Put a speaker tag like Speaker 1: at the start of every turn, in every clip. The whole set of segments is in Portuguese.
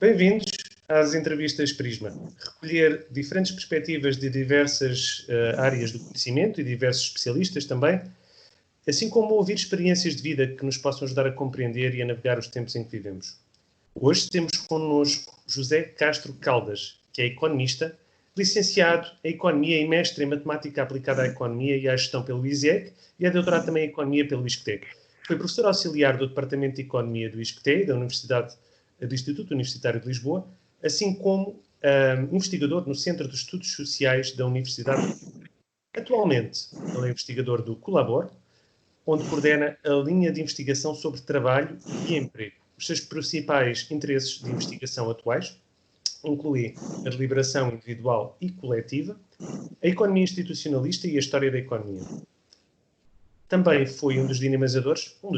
Speaker 1: Bem-vindos às entrevistas Prisma. Recolher diferentes perspectivas de diversas áreas do conhecimento e diversos especialistas também, assim como ouvir experiências de vida que nos possam ajudar a compreender e a navegar os tempos em que vivemos. Hoje temos connosco José Castro Caldas, que é economista, licenciado em Economia e mestre em Matemática aplicada à Economia e à Gestão pelo ISEC e é doutorado também em Economia pelo ISCTE. Foi professor auxiliar do Departamento de Economia do ISCTE, do Instituto Universitário de Lisboa, assim como investigador no Centro de Estudos Sociais da Universidade. Atualmente, ele é investigador do Colabor, onde coordena a linha de investigação sobre trabalho e emprego. Os seus principais interesses de investigação atuais incluem a deliberação individual e coletiva, a economia institucionalista e a história da economia. Também foi um dos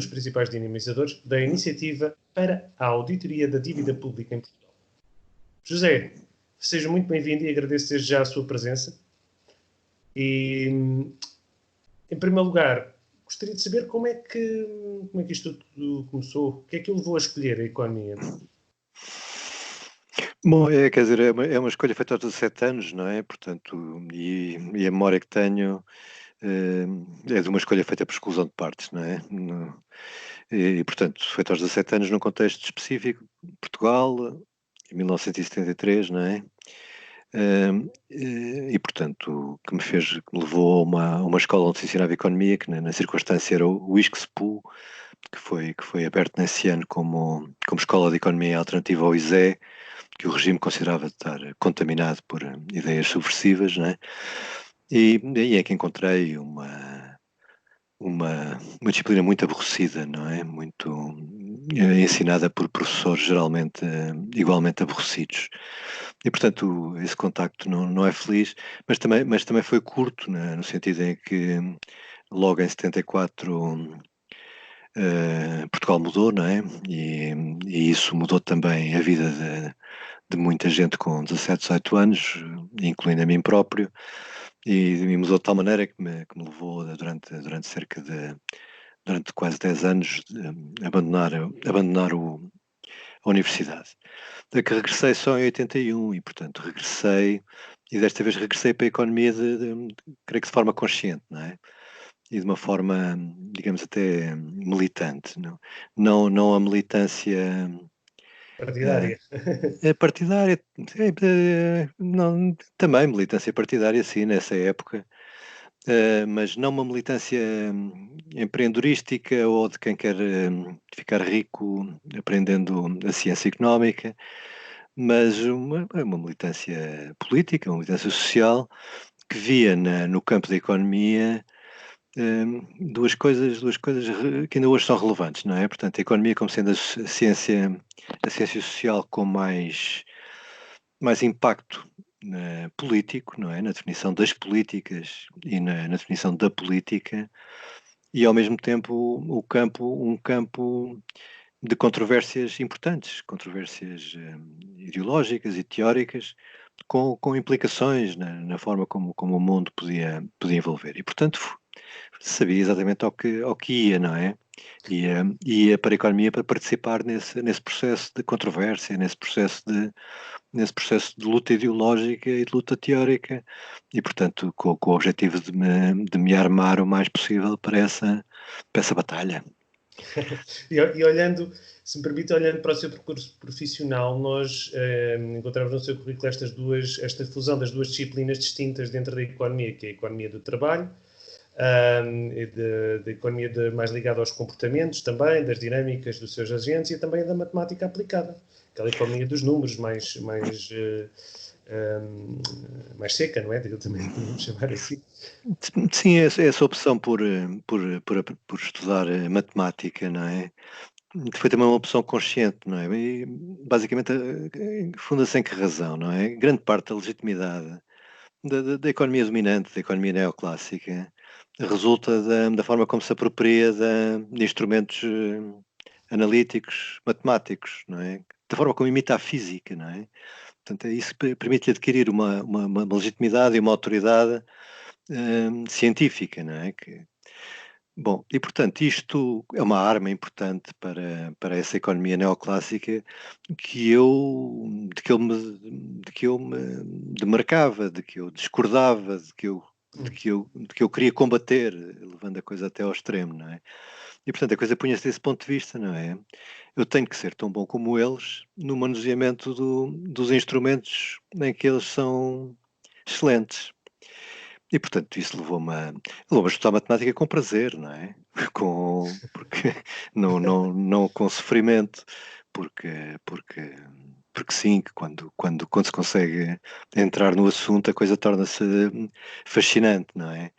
Speaker 1: principais dinamizadores da iniciativa para a auditoria da dívida pública em Portugal. José, seja muito bem-vindo e agradeço desde já a sua presença. E, em primeiro lugar, gostaria de saber como é que isto tudo começou, o que é que o levou a escolher a economia?
Speaker 2: Bom, quer dizer, é uma escolha feita aos 17 anos, não é? Portanto, e a memória que tenho é de uma escolha feita por exclusão de partes, não é? Portanto, feita aos 17 anos num contexto específico, Portugal, em 1973, não é? Portanto, que me levou a uma escola onde se ensinava economia, que na circunstância era o ISCSPU, que foi aberto nesse ano como escola de economia alternativa ao ISE, que o regime considerava estar contaminado por ideias subversivas, não é? E aí é que encontrei uma disciplina muito aborrecida, não é? Muito ensinada por professores geralmente igualmente aborrecidos. E, portanto, esse contacto não é feliz, mas também foi curto, né? No sentido em que logo em 74 Portugal mudou, não é? E isso mudou também a vida de muita gente com 17, 18 anos, incluindo a mim próprio, e me mudou de tal maneira que me levou durante quase 10 anos a abandonar a universidade. Que regressei só em 81 e, portanto, e desta vez regressei para a economia creio que de forma consciente, não é? E de uma forma, digamos, até militante, não a militância
Speaker 1: Partidária.
Speaker 2: partidária, não, também militância partidária, sim, nessa época, mas não uma militância empreendedorística ou de quem quer ficar rico aprendendo a ciência económica, mas uma militância política, uma militância social, que via no campo da economia duas coisas que ainda hoje são relevantes, não é? Portanto, a economia como sendo a ciência social com mais impacto político, não é? Na definição das políticas e na definição da política, e ao mesmo tempo um campo de controvérsias importantes, controvérsias ideológicas e teóricas, com implicações na forma como o mundo podia envolver. E, portanto, sabia exatamente ao que ia, não é? Ia para a economia para participar nesse processo de controvérsia, nesse processo de luta ideológica e de luta teórica, e, portanto, com o objetivo de me armar o mais possível para essa batalha.
Speaker 1: E olhando, se me permite, olhando para o seu percurso profissional, nós encontramos no seu currículo esta fusão das duas disciplinas distintas dentro da economia, que é a economia do trabalho, da economia mais ligada aos comportamentos também, das dinâmicas dos seus agentes e também da matemática aplicada, aquela economia dos números mais seca, não é? Também podemos chamar assim.
Speaker 2: Sim, essa opção por estudar matemática, não é? Foi também uma opção consciente, não é? E, basicamente, funda-se em que razão, não é? Grande parte da legitimidade da economia dominante, da economia neoclássica, resulta da forma como se apropria de instrumentos analíticos, matemáticos, não é? Da forma como imita a física, não é? Portanto, isso permite adquirir uma legitimidade e uma autoridade científica, não é? Bom, e portanto isto é uma arma importante para essa economia neoclássica de que eu me demarcava, de que eu discordava, de que eu queria combater, levando a coisa até ao extremo, não é? E portanto a coisa punha-se desse ponto de vista, não é? Eu tenho que ser tão bom como eles no manuseamento dos instrumentos em que eles são excelentes. E portanto isso levou-me a estudar matemática com prazer, não é? Porque não com sofrimento, porque porque porque sim, que quando se consegue entrar no assunto, a coisa torna-se fascinante, não é?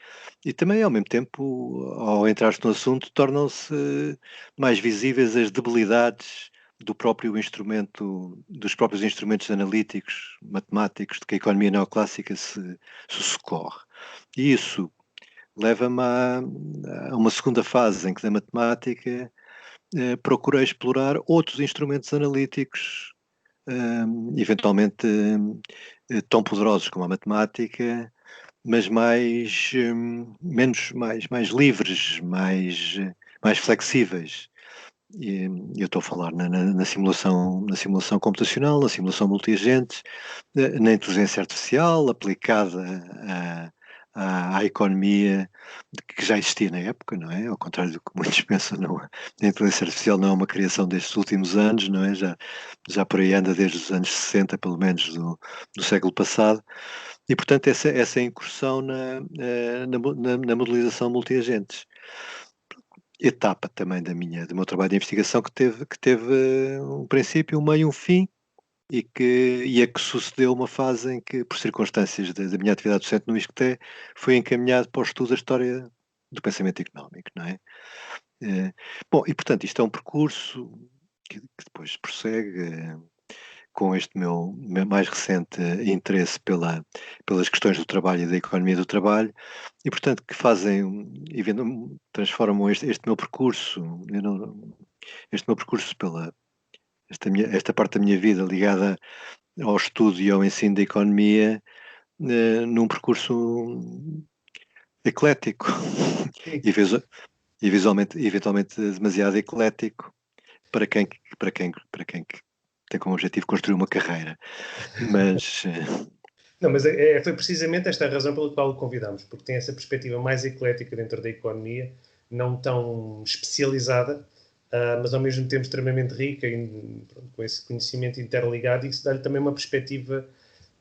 Speaker 2: E também, ao mesmo tempo, ao entrar-se no assunto, tornam-se mais visíveis as debilidades dos próprios instrumentos analíticos, matemáticos, de que a economia neoclássica se socorre. E isso leva-me a uma segunda fase em que da matemática procurei explorar outros instrumentos analíticos, eventualmente tão poderosos como a matemática, mas mais livres, mais flexíveis. E eu estou a falar na simulação computacional, na simulação multiagentes, na inteligência artificial aplicada à economia que já existia na época, não é? Ao contrário do que muitos pensam, não, a inteligência artificial não é uma criação destes últimos anos, não é? Já por aí anda desde os anos 60, pelo menos, do século passado. E, portanto, essa incursão na modelização multiagentes. Etapa também do meu trabalho de investigação que teve um princípio, um meio e um fim, e a que sucedeu uma fase em que, por circunstâncias da minha atividade docente no ISCTE, foi encaminhado para o estudo da história do pensamento económico, não é? Bom, e portanto isto é um percurso que depois prossegue com este meu mais recente interesse pelas questões do trabalho e da economia do trabalho, e portanto que transformam este meu percurso, este meu percurso esta parte da minha vida ligada ao estudo e ao ensino da economia, num percurso eclético
Speaker 1: Sim.
Speaker 2: e, eventualmente demasiado eclético para quem tem como objetivo construir uma carreira. Mas
Speaker 1: Não, mas foi precisamente esta a razão pela qual o convidámos, porque tem essa perspectiva mais eclética dentro da economia, não tão especializada, mas ao mesmo tempo extremamente rica, pronto, com esse conhecimento interligado, e isso dá-lhe também uma perspectiva,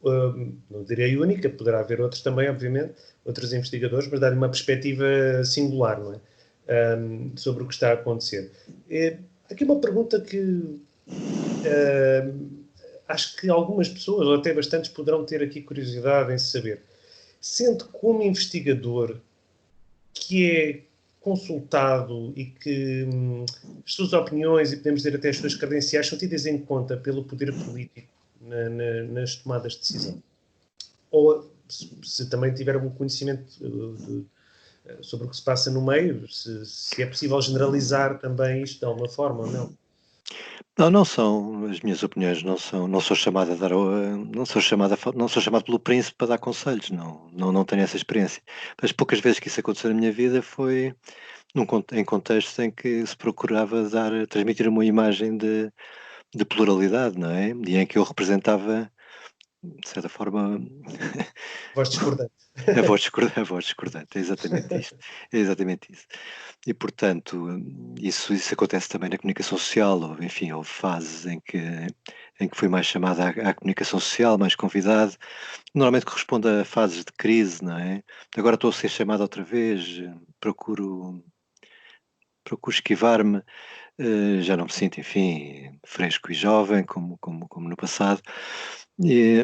Speaker 1: não direi única, poderá haver outros também, obviamente, outros investigadores, mas dá-lhe uma perspectiva singular, não é? Sobre o que está a acontecer. Aqui uma pergunta que acho que algumas pessoas, ou até bastantes, poderão ter aqui curiosidade em saber. Sendo como investigador que é consultado e que as suas opiniões e podemos dizer até as suas credenciais são tidas em conta pelo poder político nas tomadas de decisão. Ou se também tiver algum conhecimento sobre o que se passa no meio, se é possível generalizar também isto de alguma forma ou não.
Speaker 2: não são as minhas opiniões, não sou chamado a dar, não sou chamado pelo príncipe para dar conselhos, não tenho essa experiência. As poucas vezes que isso aconteceu na minha vida foi em contextos em que se procurava transmitir uma imagem de pluralidade, não é? E em que eu representava, de certa forma,
Speaker 1: Voz discordante.
Speaker 2: a voz discordante, é exatamente isto. É exatamente isso. E, portanto, isso acontece também na comunicação social, ou, enfim, houve fases em que fui mais chamado à comunicação social, mais convidado. Normalmente corresponde a fases de crise, não é? Agora estou a ser chamado outra vez, procuro esquivar-me, já não me sinto, enfim, fresco e jovem como no passado,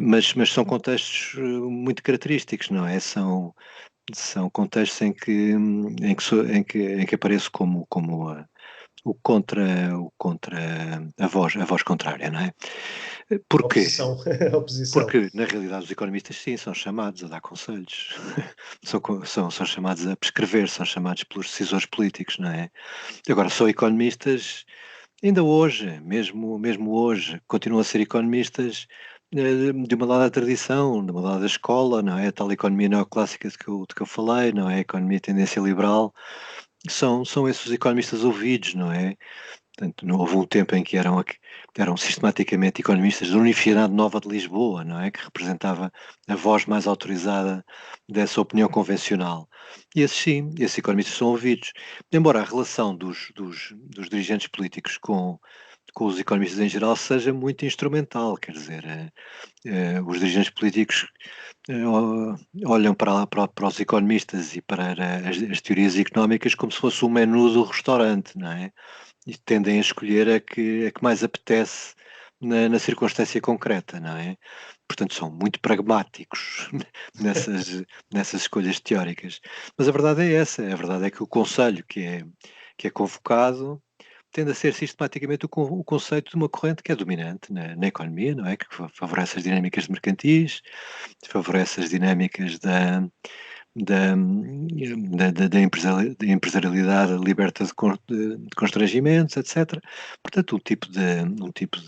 Speaker 2: mas são contextos muito característicos, não é? São contextos em que apareço como a voz contrária, não é? Porquê?
Speaker 1: Oposição. Oposição.
Speaker 2: Porque, na realidade, os economistas, sim, são chamados a dar conselhos, são chamados a prescrever, são chamados pelos decisores políticos, não é? Agora, são economistas, ainda hoje, mesmo hoje, continuam a ser economistas de uma dada tradição, de uma dada escola, não é? A tal economia neoclássica de que eu falei, não é? A economia de tendência liberal, são esses os economistas ouvidos, não é? Portanto, não houve um tempo em que eram sistematicamente economistas da Universidade Nova de Lisboa, não é? Que representava a voz mais autorizada dessa opinião convencional. E esses sim, esses economistas são ouvidos. Embora a relação dos dirigentes políticos com os economistas em geral seja muito instrumental, quer dizer, os dirigentes políticos olham para os economistas e para as teorias económicas como se fosse o menu do restaurante, não é? E tendem a escolher a que mais apetece na circunstância concreta, não é? Portanto, são muito pragmáticos nessas escolhas teóricas. Mas a verdade é essa, a verdade é que o conselho que é convocado tende a ser sistematicamente o conceito de uma corrente que é dominante na economia, não é? Que favorece as dinâmicas mercantis, favorece as dinâmicas da, da empresarialidade liberta de constrangimentos, etc. Portanto, um tipo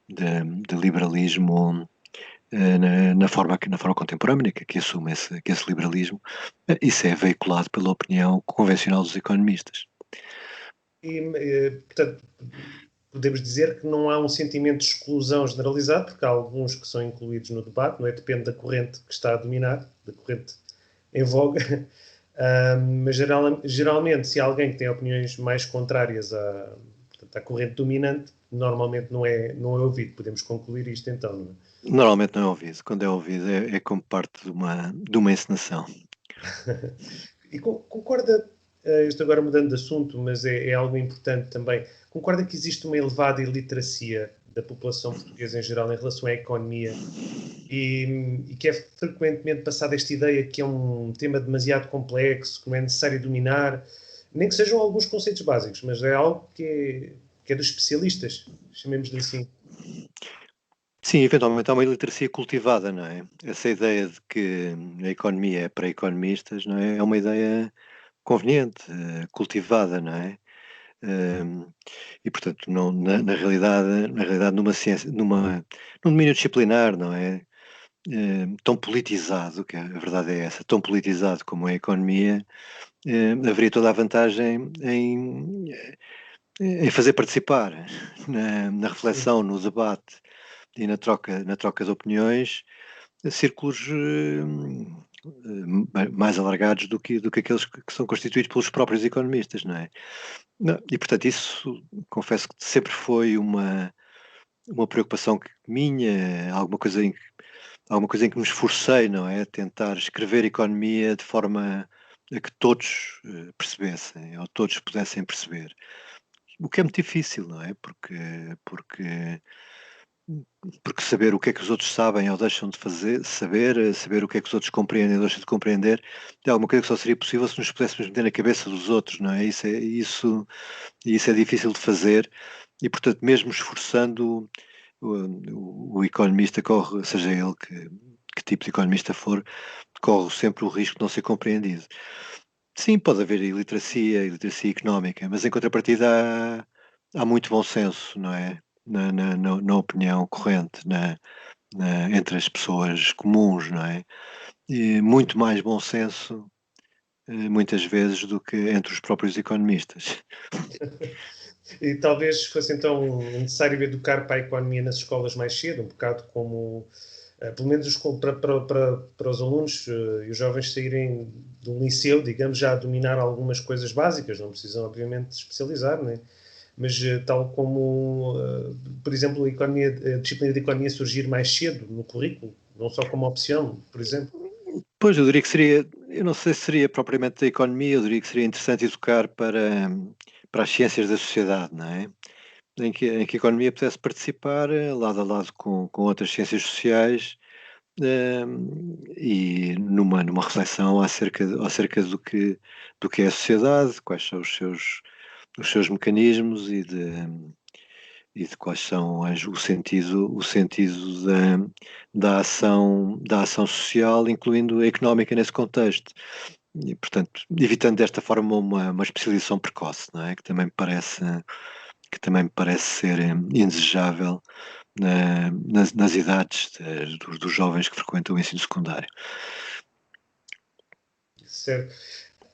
Speaker 2: de liberalismo na forma contemporânea que assume esse liberalismo, isso é veiculado pela opinião convencional dos economistas.
Speaker 1: E, portanto, podemos dizer que não há um sentimento de exclusão generalizado, porque há alguns que são incluídos no debate, não é? Depende da corrente que está a dominar, da corrente em voga. Mas geralmente, se há alguém que tem opiniões mais contrárias portanto, à corrente dominante, normalmente não é ouvido. Podemos concluir isto então, não é?
Speaker 2: Normalmente não é ouvido. Quando é ouvido é como parte de uma encenação.
Speaker 1: E concorda, isto agora mudando de assunto, mas é algo importante também, concorda que existe uma elevada iliteracia da população portuguesa em geral em relação à economia e que é frequentemente passada esta ideia que é um tema demasiado complexo, que não é necessário dominar, nem que sejam alguns conceitos básicos, mas é algo que é dos especialistas, chamemos-lhe assim.
Speaker 2: Sim, eventualmente há uma iliteracia cultivada, não é? Essa ideia de que a economia é para economistas, não é? É uma ideia conveniente, cultivada, não é? Hum, e portanto, não, na realidade, numa ciência, num domínio disciplinar, não é? Tão politizado, que a verdade é essa, tão politizado como é a economia, haveria toda a vantagem em fazer participar na
Speaker 1: Sim.
Speaker 2: reflexão, no debate e na troca de opiniões, círculos mais alargados do que aqueles que são constituídos pelos próprios economistas, não é? Não, e portanto isso confesso que sempre foi uma preocupação minha, alguma coisa em que me esforcei, não é? Tentar escrever economia de forma a que todos percebessem, ou todos pudessem perceber. O que é muito difícil, não é? Porque porque saber o que é que os outros sabem ou deixam de saber o que é que os outros compreendem ou deixam de compreender, é alguma coisa que só seria possível se nos pudéssemos meter na cabeça dos outros, não é? Isso é difícil de fazer e, portanto, mesmo esforçando, o economista corre, seja ele que tipo de economista for, corre sempre o risco de não ser compreendido. Sim, pode haver iliteracia económica, mas em contrapartida há muito bom senso, não é? Na opinião corrente, entre as pessoas comuns, não é? E muito mais bom senso, muitas vezes, do que entre os próprios economistas.
Speaker 1: E talvez fosse então necessário educar para a economia nas escolas mais cedo, um bocado como, pelo menos para os alunos e os jovens saírem do liceu, digamos, já a dominar algumas coisas básicas, não precisam obviamente especializar, né? Mas tal como, por exemplo, a disciplina de economia surgir mais cedo no currículo, não só como opção, por exemplo.
Speaker 2: Pois, eu diria que eu não sei se seria propriamente da economia, eu diria que seria interessante educar para as ciências da sociedade, não é? Em que a economia pudesse participar lado a lado com outras ciências sociais, e numa reflexão acerca do que é a sociedade, quais são os seus mecanismos e de quais são o sentido da ação social, incluindo a económica nesse contexto. E, portanto, evitando desta forma uma especialização precoce, não é? Que também me parece ser indesejável nas idades dos jovens que frequentam o ensino secundário.
Speaker 1: Certo.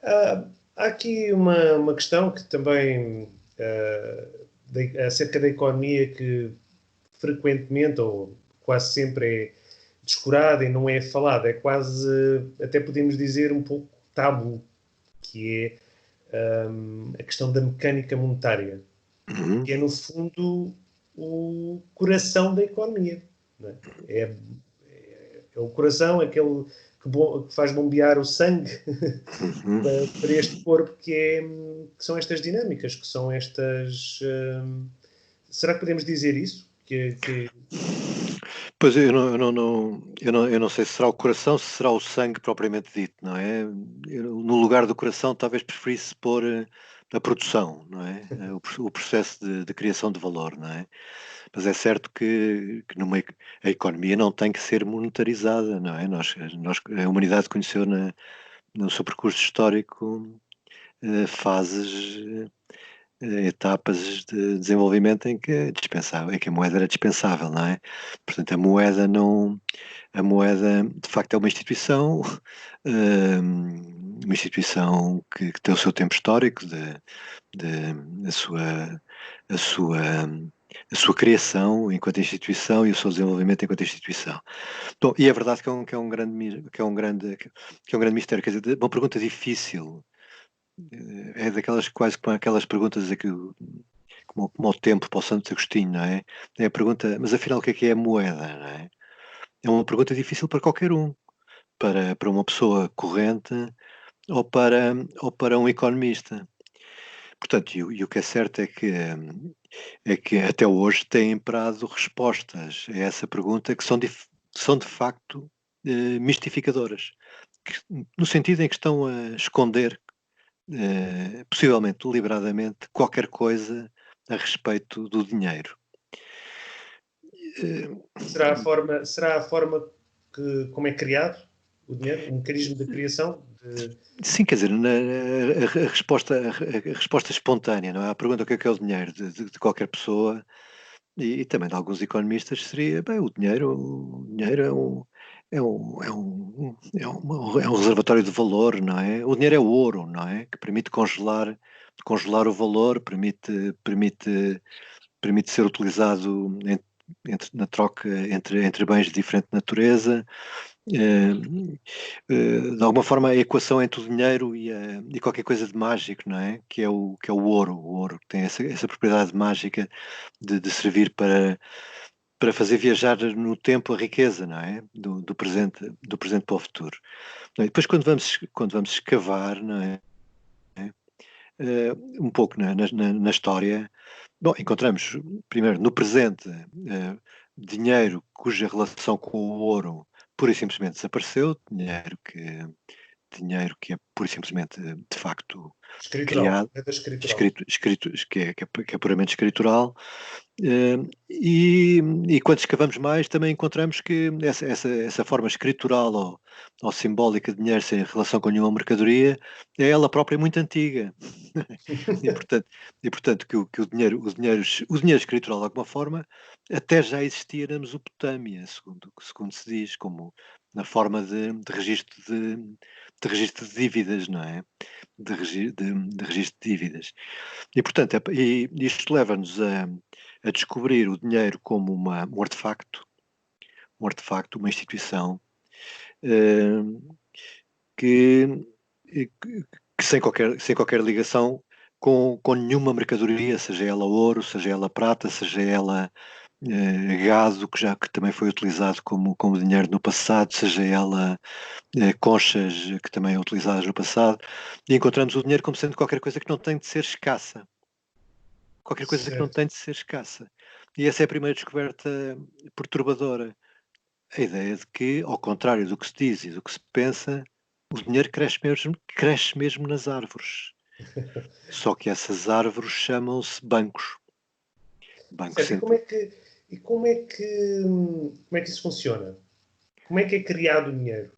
Speaker 1: Ah, Há aqui uma questão que também, acerca da economia, que frequentemente ou quase sempre é descurada e não é falada, é quase, até podemos dizer, um pouco tabu, que é a questão da mecânica monetária,
Speaker 2: Uhum.
Speaker 1: que é, no fundo, o coração da economia. Não é? É o coração, aquele que faz bombear o sangue
Speaker 2: Uhum.
Speaker 1: para este corpo, que são estas dinâmicas, que são estas. Será que podemos dizer isso?
Speaker 2: Pois eu não sei se será o coração, se será o sangue propriamente dito, não é? No lugar do coração, talvez preferisse pôr a produção, não é? O processo de criação de valor, não é? Mas é certo que a economia não tem que ser monetarizada, não é? A humanidade conheceu no seu percurso histórico fases, etapas de desenvolvimento em que é dispensável, em que a moeda era dispensável, não é? Portanto, a moeda de facto é uma instituição que tem o seu tempo histórico de a sua a sua criação enquanto instituição e o seu desenvolvimento enquanto instituição. Bom, e é verdade que é um grande mistério, quer dizer, uma pergunta difícil, é daquelas quase como aquelas perguntas como o tempo para o Santo Agostinho, não é? É a pergunta, mas afinal o que é a moeda, não é? É uma pergunta difícil para qualquer um, para uma pessoa corrente ou para um economista. Portanto, e o que é certo é que até hoje têm imperado respostas a essa pergunta que são de facto mistificadoras, no sentido em que estão a esconder, possivelmente deliberadamente, qualquer coisa a respeito do dinheiro. Eh,
Speaker 1: Será a forma como é criado o dinheiro, o mecanismo de criação?
Speaker 2: Sim, quer dizer, a resposta espontânea, não é? À pergunta o que é o dinheiro de qualquer pessoa e também de alguns economistas seria, bem, o dinheiro é um reservatório de valor, não é? O dinheiro é o ouro, não é? Que permite congelar o valor, permite ser utilizado na troca entre bens de diferente natureza. De alguma forma a equação entre o dinheiro e qualquer coisa de mágico, não é? Que é o ouro que tem essa propriedade mágica de servir para fazer viajar no tempo a riqueza, não é? Do presente para o futuro. E depois quando vamos escavar, não é? Um pouco na história, bom, encontramos primeiro no presente dinheiro cuja relação com o ouro pura e simplesmente desapareceu, dinheiro que é pura e simplesmente de facto
Speaker 1: Escritural,
Speaker 2: criado,
Speaker 1: moeda escritural.
Speaker 2: que é puramente escritural, eh, e, e quando escavamos mais também encontramos que essa forma escritural ou simbólica de dinheiro sem relação com nenhuma mercadoria é ela própria muito antiga. E portanto, que o dinheiro escritural de alguma forma até já existia na Mesopotâmia, segundo se diz, como na forma de registro de dívidas, não é? De registro de dívidas. E portanto, isto leva-nos a descobrir o dinheiro como um artefacto, uma instituição eh, que, que sem qualquer ligação com nenhuma mercadoria, seja ela ouro, seja ela prata, seja ela gado, que também foi utilizado como dinheiro no passado, seja ela conchas que também é utilizadas no passado, e encontramos o dinheiro como sendo qualquer coisa que não tem de ser escassa. Qualquer coisa que não
Speaker 1: Certo.
Speaker 2: tem de ser escassa. E essa é a primeira descoberta perturbadora. A ideia de que, ao contrário do que se diz e do que se pensa, o dinheiro cresce mesmo nas árvores. Só que essas árvores chamam-se bancos. Banco
Speaker 1: Certo.
Speaker 2: Central.
Speaker 1: Como é que isso funciona? Como é que é criado o dinheiro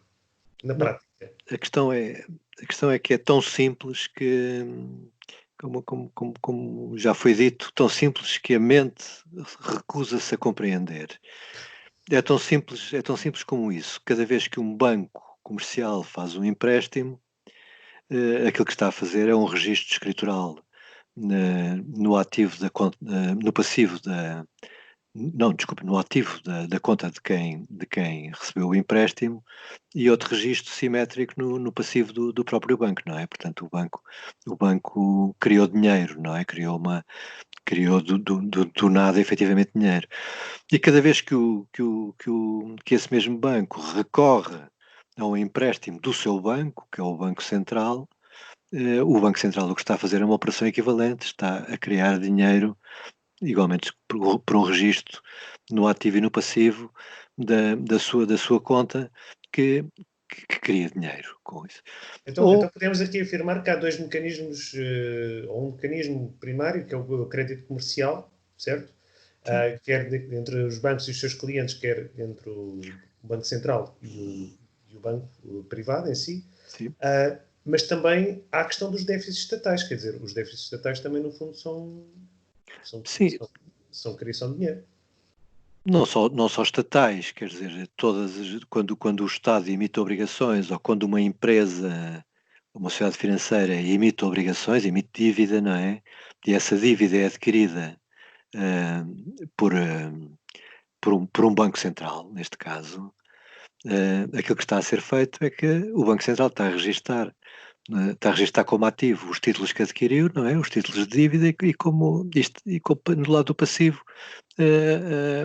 Speaker 1: na
Speaker 2: Não,
Speaker 1: prática?
Speaker 2: a questão é, a questão é que é tão simples como já foi dito, tão simples que a mente recusa-se a compreender. É tão simples como isso. Cada vez que um banco comercial faz um empréstimo, aquilo que está a fazer é um registro escritural no ativo no passivo não, desculpe, no ativo da conta de quem recebeu o empréstimo e outro registro simétrico no passivo do próprio banco, não é? Portanto, o banco criou dinheiro, não é? Criou do nada efetivamente dinheiro. E cada vez que esse mesmo banco recorre a um empréstimo do seu banco, que é o Banco Central, o Banco Central o que está a fazer é uma operação equivalente, está a criar dinheiro igualmente por um registro no ativo e no passivo da sua conta que, que cria dinheiro com isso.
Speaker 1: Então podemos aqui afirmar que há dois mecanismos, ou um mecanismo primário, que é o crédito comercial, certo? Quer entre os bancos e os seus clientes, quer entre o Banco Central e o banco privado em si.
Speaker 2: Sim.
Speaker 1: Mas também há a questão dos déficits estatais, quer dizer, os déficits estatais também, no fundo, são criação de dinheiro.
Speaker 2: Não só estatais, quer dizer, quando o Estado emite obrigações ou quando uma empresa, uma sociedade financeira emite obrigações, emite dívida, não é? E essa dívida é adquirida por um banco central, neste caso, aquilo que está a ser feito é que o Banco Central está a registar como ativo os títulos que adquiriu, não é? Os títulos de dívida e como no lado do passivo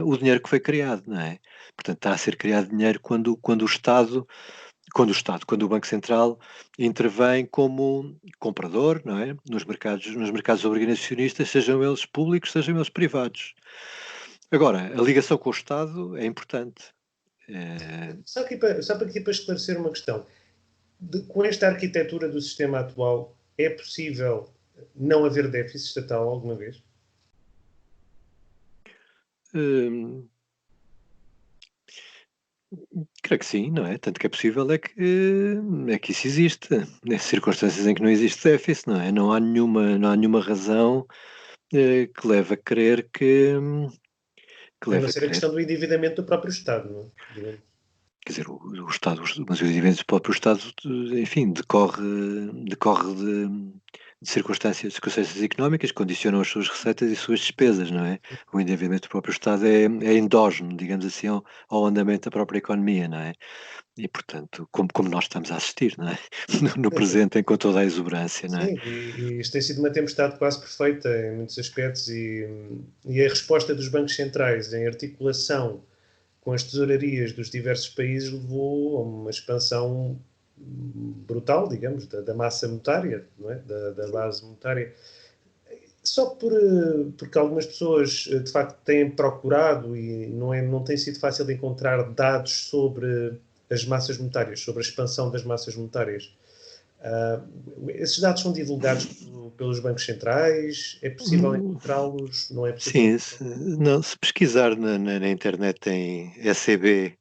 Speaker 2: o dinheiro que foi criado, não é? Portanto, está a ser criado dinheiro quando o Banco Central intervém como comprador, não é? Nos mercados obrigacionistas, sejam eles públicos, sejam eles privados. Agora, a ligação com o Estado é importante.
Speaker 1: Só aqui para esclarecer uma questão. Com esta arquitetura do sistema atual, é possível não haver déficit estatal alguma vez?
Speaker 2: Hum, Creio que sim, não é? Tanto que é possível é que isso existe. Nessas circunstâncias em que não existe déficit, não é? Não há nenhuma razão que leve a crer que
Speaker 1: A não
Speaker 2: leve a
Speaker 1: ser a
Speaker 2: crer.
Speaker 1: questão do endividamento do próprio Estado, não é? Digamos.
Speaker 2: Quer dizer, o Estado, mas os eventos do próprio Estado, enfim, decorre de circunstâncias económicas que condicionam as suas receitas e as suas despesas, não é? O endividamento do próprio Estado é endógeno, digamos assim, ao andamento da própria economia, não é? E, portanto, como nós estamos a assistir, não é? No presente, com toda a exuberância, não é?
Speaker 1: Sim, e isto tem sido uma tempestade quase perfeita em muitos aspectos e a resposta dos bancos centrais em articulação com as tesourarias dos diversos países levou a uma expansão brutal, digamos, da massa monetária, não é? Da base monetária. Só porque algumas pessoas de facto têm procurado e não tem sido fácil de encontrar dados sobre as massas monetárias, sobre a expansão das massas monetárias. Esses dados são divulgados pelos bancos centrais? É possível
Speaker 2: Hum,
Speaker 1: encontrá-los? Não é possível
Speaker 2: Sim,
Speaker 1: encontrá-los?
Speaker 2: não, se pesquisar na internet em ECB,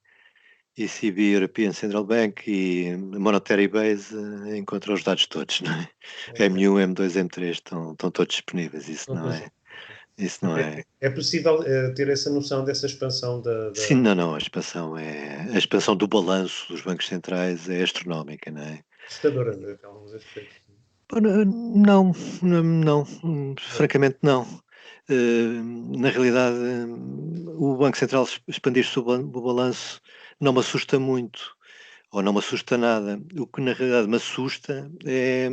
Speaker 2: ECB, European Central Bank e Monetary Base, encontra os dados todos, não é?
Speaker 1: Ok.
Speaker 2: M1, M2, M3 estão todos disponíveis, isso não é.
Speaker 1: É possível ter essa noção dessa expansão
Speaker 2: Sim, não, a expansão do balanço dos bancos centrais é astronómica, não é?
Speaker 1: assustadora em alguns aspectos.
Speaker 2: Pá, não, francamente não. Na realidade, o Banco Central expandir-se o balanço não me assusta muito, ou não me assusta nada. O que na realidade me assusta é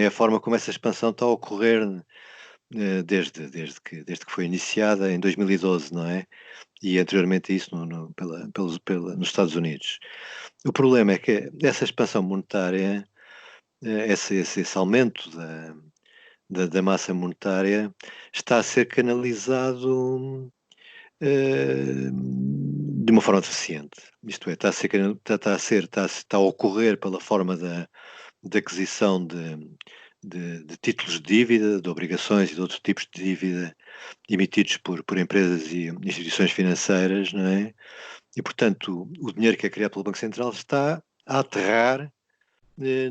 Speaker 2: a forma como essa expansão está a ocorrer desde que foi iniciada em 2012, não é? E anteriormente a isso nos Estados Unidos. O problema é que essa expansão monetária, esse aumento da massa monetária está a ser canalizado de uma forma deficiente. Isto é, está a ocorrer pela forma da aquisição de títulos de dívida, de obrigações e de outros tipos de dívida emitidos por empresas e instituições financeiras, não é? E, portanto, o dinheiro que é criado pelo Banco Central está a aterrar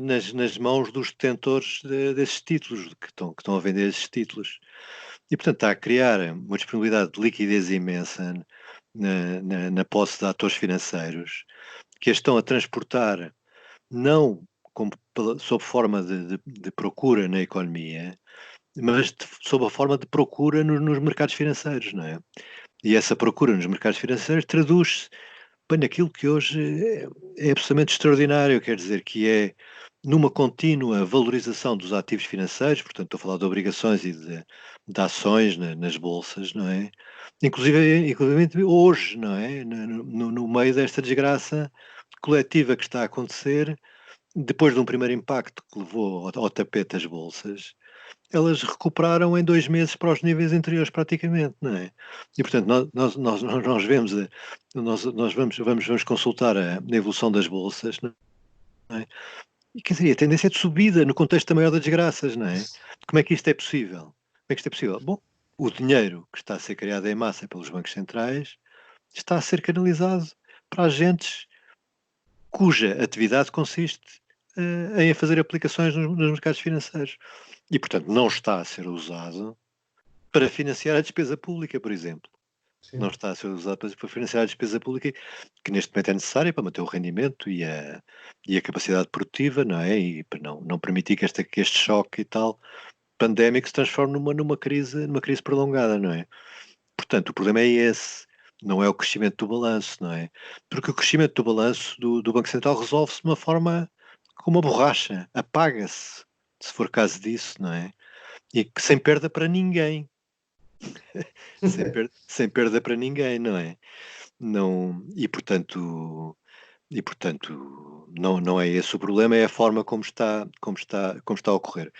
Speaker 2: nas mãos dos detentores desses títulos, que estão a vender esses títulos. E, portanto, está a criar uma disponibilidade de liquidez imensa na posse de atores financeiros que a estão a transportar não sob forma de procura na economia, mas sob a forma de procura nos mercados financeiros, não é? E essa procura nos mercados financeiros traduz-se bem naquilo que hoje é absolutamente extraordinário, quer dizer, que é numa contínua valorização dos ativos financeiros, portanto estou a falar de obrigações e de ações nas bolsas, não é? Inclusive hoje, não é? No meio desta desgraça coletiva que está a acontecer, depois de um primeiro impacto que levou ao tapete as bolsas, elas recuperaram em 2 meses para os níveis anteriores praticamente, não é? E portanto nós vemos nós vamos consultar a evolução das bolsas, não é? E quer dizer, a tendência é de subida no contexto da maior das desgraças, não é? Como é que isto é possível? Como é que isto é possível? Bom, o dinheiro que está a ser criado em massa pelos bancos centrais está a ser canalizado para agentes cuja atividade consiste em fazer aplicações nos mercados financeiros. E, portanto, não está a ser usado para financiar a despesa pública, por exemplo.
Speaker 1: Sim.
Speaker 2: Não está a ser usado para financiar a despesa pública, que neste momento é necessária para manter o rendimento e a capacidade produtiva, não é? E para não permitir que este choque e tal pandémico se transforme numa crise prolongada, não é? Portanto, o problema é esse. Não é o crescimento do balanço, não é? Porque o crescimento do balanço do Banco Central resolve-se de uma forma com uma borracha, apaga-se, se for caso disso, não é? E que sem perda para ninguém. Sem perda para ninguém, não é? Não, e portanto não é esse o problema, é a forma como está a ocorrer.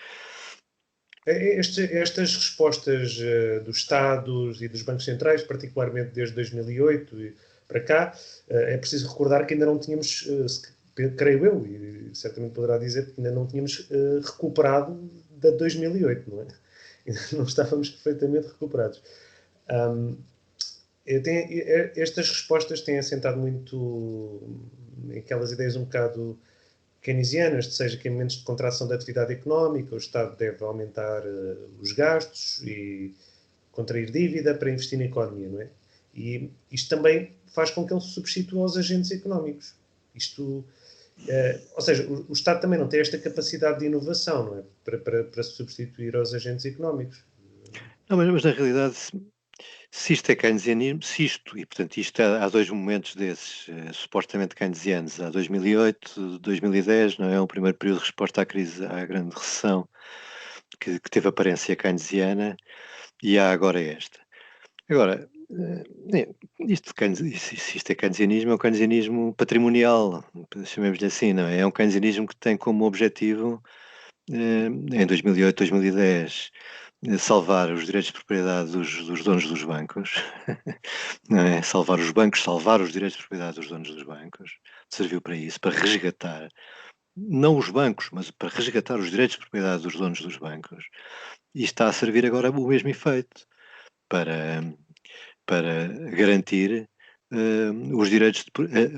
Speaker 1: Estas respostas dos Estados e dos bancos centrais, particularmente desde 2008 e para cá, é preciso recordar que ainda não tínhamos, creio eu, e certamente poderá dizer que ainda não tínhamos recuperado da 2008, não é? Ainda não estávamos perfeitamente recuperados. Estas respostas têm assentado muito em aquelas ideias um bocado keynesianas, de seja que em momentos de contração da atividade económica o Estado deve aumentar os gastos e contrair dívida para investir na economia, não é? E isto também faz com que ele se substitua aos agentes económicos. Isto, ou seja, o Estado também não tem esta capacidade de inovação, não é? Para se substituir aos agentes económicos.
Speaker 2: Não, mas na realidade, se isto é keynesianismo, e portanto isto há dois momentos desses, supostamente keynesianos, há 2008, 2010, não é? O primeiro período de resposta à crise, à grande recessão, que teve aparência keynesiana, e há agora esta. Agora, se isto é keynesianismo, é um keynesianismo patrimonial, chamemos-lhe assim, não é? É um keynesianismo que tem como objetivo, em 2008, 2010, salvar os direitos de propriedade dos donos dos bancos, não é? Salvar os bancos, salvar os direitos de propriedade dos donos dos bancos, serviu para isso, para resgatar, não os bancos, mas para resgatar os direitos de propriedade dos donos dos bancos, e está a servir agora o mesmo efeito, para garantir os direitos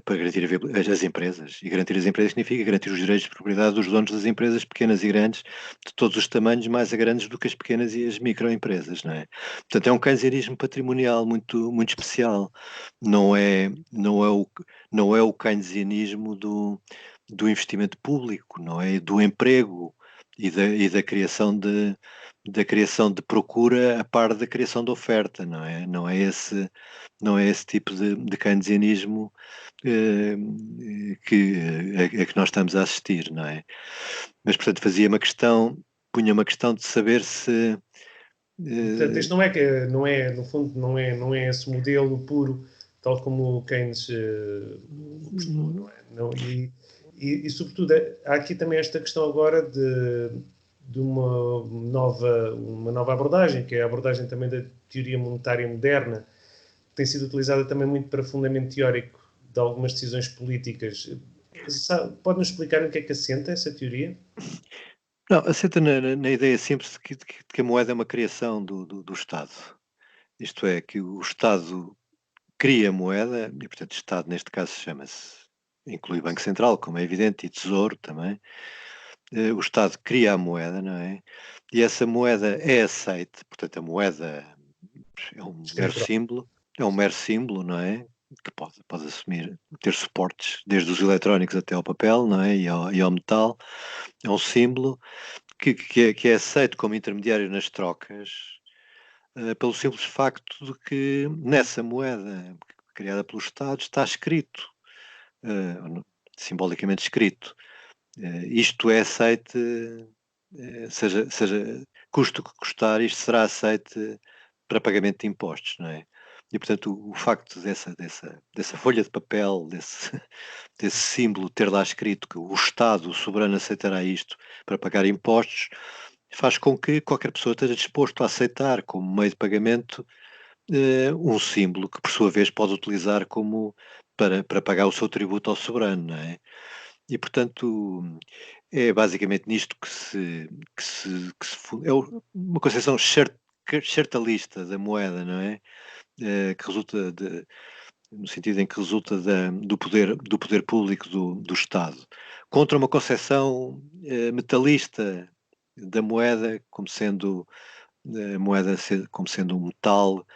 Speaker 2: para garantir as empresas. E garantir as empresas significa garantir os direitos de propriedade dos donos das empresas, pequenas e grandes, de todos os tamanhos, mais a grandes do que as pequenas e as microempresas, não é? Portanto, é um keynesianismo patrimonial muito, muito especial. Não é o keynesianismo do investimento público, não é? Do emprego e da criação de procura a par da criação de oferta, não é? Não é esse tipo de keynesianismo a que nós estamos a assistir, não é? Mas, portanto, punha uma questão de saber se...
Speaker 1: Portanto, isto não é, no fundo, não é esse modelo puro, tal como o Keynes postulou, não é? Não, e, sobretudo, há aqui também esta questão agora de uma nova abordagem, que é a abordagem também da teoria monetária moderna, que tem sido utilizada também muito para fundamento teórico de algumas decisões políticas. Pode-nos explicar o que é que assenta essa teoria?
Speaker 2: Não, assenta na ideia simples de que a moeda é uma criação do Estado. Isto é, que o Estado cria moeda, e portanto Estado neste caso inclui Banco Central, como é evidente, e Tesouro também. O Estado cria a moeda, não é? E essa moeda é aceite, portanto a moeda é um mero
Speaker 1: Escritural.
Speaker 2: símbolo, não é? que pode assumir, ter suportes, desde os eletrónicos até ao papel, não é? E ao metal. É um símbolo que é aceito como intermediário nas trocas, pelo simples facto de que nessa moeda criada pelo Estado está escrito, simbolicamente escrito, isto é aceite, seja custo que custar, isto será aceite para pagamento de impostos, não é? E, portanto, o facto dessa folha de papel, desse símbolo ter lá escrito que o Estado, o soberano, aceitará isto para pagar impostos, faz com que qualquer pessoa esteja disposto a aceitar como meio de pagamento um símbolo que, por sua vez, pode utilizar como para pagar o seu tributo ao soberano, não é? E, portanto, é basicamente nisto é uma concepção chartalista da moeda, não é? Que resulta no sentido em que resulta do poder público do Estado, contra uma concepção metalista da moeda como sendo como sendo um metal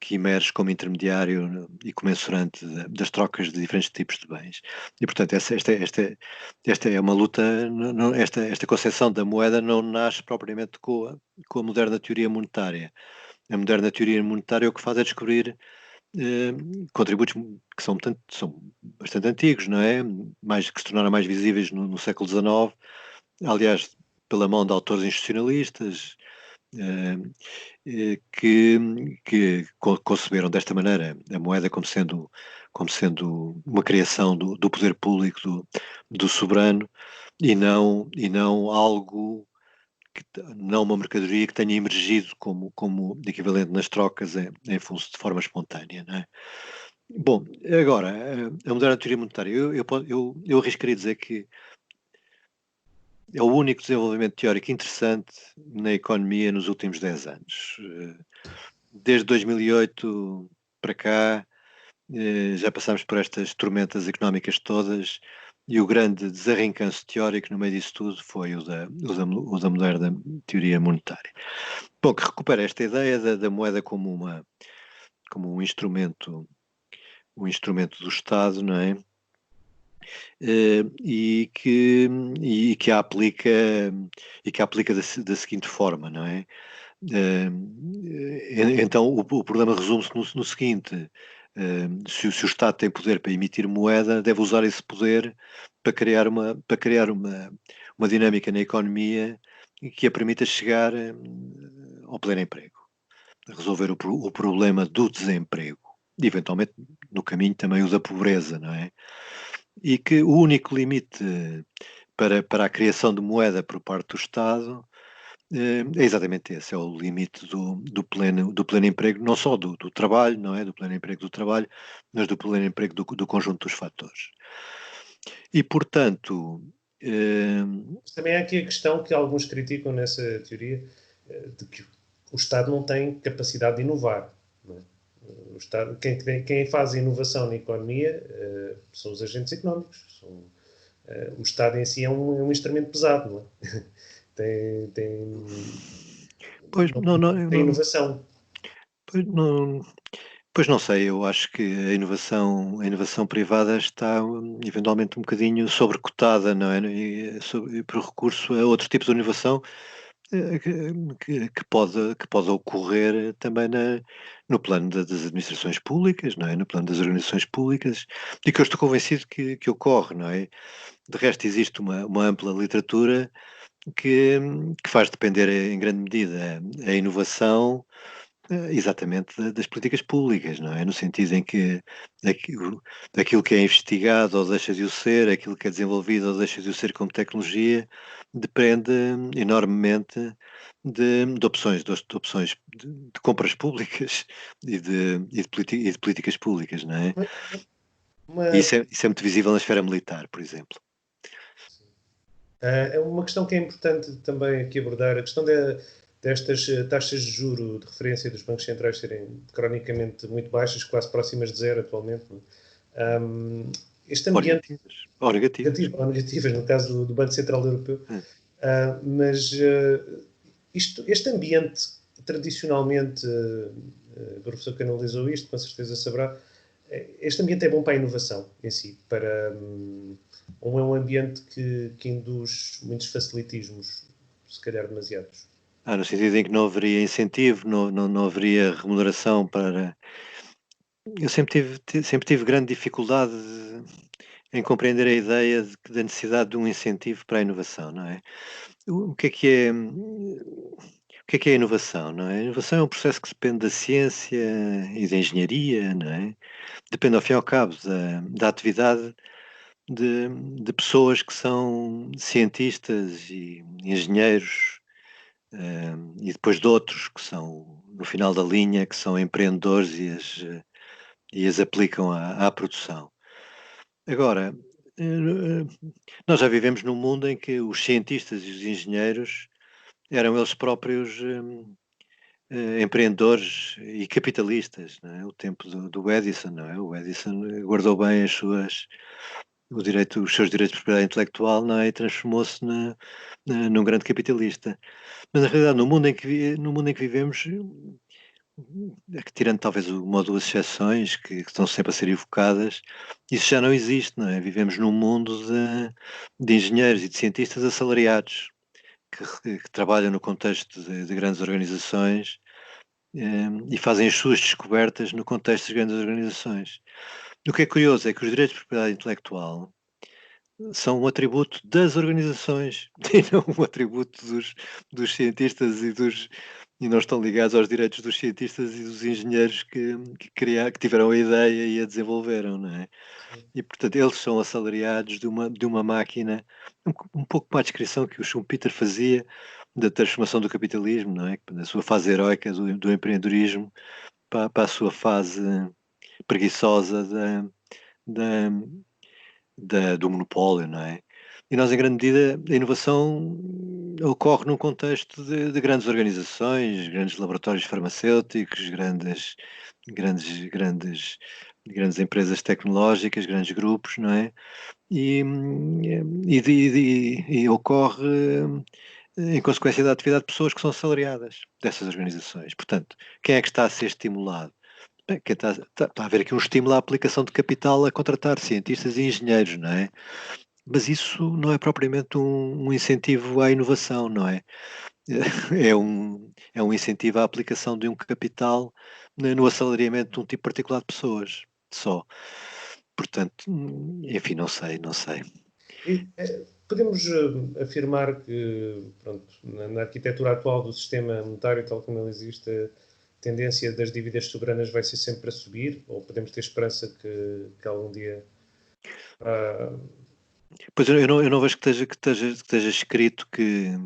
Speaker 2: que emerge como intermediário e comensurante das trocas de diferentes tipos de bens. E, portanto, esta é uma luta, esta concepção da moeda não nasce propriamente com a moderna teoria monetária. A moderna teoria monetária o que faz é descobrir eh, contributos que são bastante antigos, não é? Que se tornaram mais visíveis no século XIX, aliás, pela mão de autores institucionalistas, eh, que conceberam desta maneira a moeda como sendo uma criação do poder público, do soberano, e não algo não uma mercadoria que tenha emergido como equivalente nas trocas de forma espontânea, não é? Bom, agora, a moderna teoria monetária, eu arriscaria dizer que é o único desenvolvimento teórico interessante na economia nos últimos 10 anos. Desde 2008 para cá, já passámos por estas tormentas económicas todas e o grande desarrincanço teórico no meio disso tudo foi o da moderna teoria monetária. Bom, que recupera esta ideia da moeda como um instrumento do Estado, não é? E que a aplica da seguinte forma, não é? Então o problema resume-se no seguinte: se o Estado tem poder para emitir moeda, deve usar esse poder para criar uma dinâmica na economia que a permita chegar ao pleno emprego, resolver o problema do desemprego e, eventualmente, no caminho também o da pobreza, não é? E que o único limite para a criação de moeda por parte do Estado é exatamente esse, é o limite do pleno emprego, não só do trabalho, não é? Do pleno emprego do trabalho, mas do pleno emprego do conjunto dos fatores. E, portanto,
Speaker 1: Mas também há aqui a questão que alguns criticam nessa teoria, de que o Estado não tem capacidade de inovar. Não é? O Estado, quem faz a inovação na economia são os agentes económicos. O Estado em si é um instrumento pesado, não é?
Speaker 2: pois não,
Speaker 1: Tem inovação.
Speaker 2: pois não, pois não sei, eu acho que a inovação privada está eventualmente um bocadinho sobrecotada, não é? E por recurso a outros tipos de inovação eh, que, que pode ocorrer também no plano das administrações públicas, não é? No plano das organizações públicas, e que eu estou convencido que ocorre, não é? De resto, existe uma ampla literatura que faz depender em grande medida a inovação exatamente das políticas públicas, não é? No sentido em que aquilo que é investigado ou deixa de o ser, aquilo que é desenvolvido ou deixa de o ser como tecnologia, depende enormemente de opções, de compras públicas e de políticas públicas, não é? E
Speaker 1: Uma,
Speaker 2: isso é muito visível na esfera militar, por exemplo.
Speaker 1: É uma questão que é importante também aqui abordar, a questão destas taxas de juro de referência dos bancos centrais serem cronicamente muito baixas, quase próximas de zero atualmente. Este
Speaker 2: Ou
Speaker 1: ambiente
Speaker 2: negativas. Ou negativas.
Speaker 1: negativo, ou negativas, no caso do Banco Central Europeu,
Speaker 2: É.
Speaker 1: mas este ambiente tradicionalmente, o professor que analisou isto com certeza saberá, este ambiente é bom para a inovação em si, para ou é um ambiente que induz muitos facilitismos, se calhar demasiados?
Speaker 2: No sentido em que não haveria incentivo, não haveria remuneração para. Eu sempre tive grande dificuldade em compreender a ideia da necessidade de um incentivo para a inovação, não é? O que é, a inovação, não é? A inovação é um processo que depende da ciência e da engenharia, não é? Depende, ao fim e ao cabo, da atividade de pessoas que são cientistas e engenheiros, e depois de outros que são, no final da linha, que são empreendedores e as aplicam à produção. Agora, nós já vivemos num mundo em que os cientistas e os engenheiros eram eles próprios empreendedores e capitalistas, não é? O tempo do Edison, não é? O Edison guardou bem os seus direitos de propriedade intelectual, não é? E transformou-se num grande capitalista. Mas na realidade, no mundo em que vivemos, tirando talvez uma ou duas exceções que estão sempre a ser evocadas, isso já não existe, não é? Vivemos num mundo de engenheiros e de cientistas assalariados que trabalham no contexto de grandes organizações, e fazem as suas descobertas no contexto das grandes organizações. O que é curioso é que os direitos de propriedade intelectual são um atributo das organizações e não um atributo dos cientistas e não estão ligados aos direitos dos cientistas e dos engenheiros que tiveram a ideia e a desenvolveram, não é?
Speaker 1: Sim.
Speaker 2: E, portanto, eles são assalariados de uma máquina, um pouco para a descrição que o Schumpeter fazia da transformação do capitalismo, não é? Da sua fase heroica do empreendedorismo para a sua fase preguiçosa da, do monopólio, não é? E nós, em grande medida, a inovação ocorre num contexto de grandes organizações, grandes laboratórios farmacêuticos, grandes empresas tecnológicas, grandes grupos, não é? E, e ocorre em consequência da atividade de pessoas que são assalariadas dessas organizações. Portanto, quem é que está a ser estimulado? Bem, está a haver aqui um estímulo à aplicação de capital a contratar cientistas e engenheiros, não é? Mas isso não é propriamente um incentivo à inovação, não é? É um incentivo à aplicação de um capital no assalariamento de um tipo particular de pessoas, só. Portanto, enfim, não sei.
Speaker 1: Podemos afirmar que, pronto, na arquitetura atual do sistema monetário, tal como ele existe, a tendência das dívidas soberanas vai ser sempre a subir? Ou podemos ter esperança que algum dia...
Speaker 2: Pois eu não vejo que esteja escrito que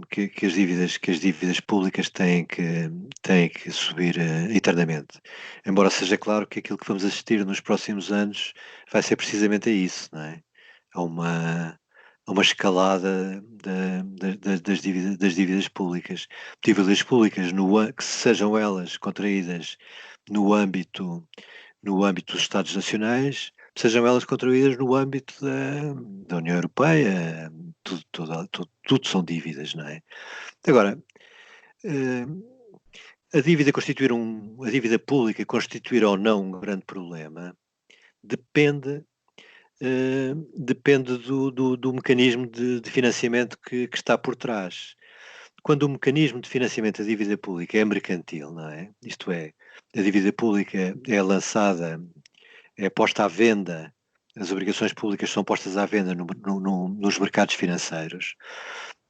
Speaker 2: as dívidas públicas têm que subir eternamente. Embora seja claro que aquilo que vamos assistir nos próximos anos vai ser precisamente a isso, não é? A uma escalada das dívidas públicas. Dívidas públicas que sejam elas contraídas no âmbito, no âmbito dos Estados nacionais, sejam elas contraídas no âmbito da União Europeia, tudo são dívidas, não é? Agora, eh, a dívida pública constituir ou não um grande problema depende, depende do mecanismo de financiamento que está por trás. Quando o mecanismo de financiamento da dívida pública é mercantil, não é? Isto é, a dívida pública é lançada, é posta à venda, as obrigações públicas são postas à venda nos mercados financeiros.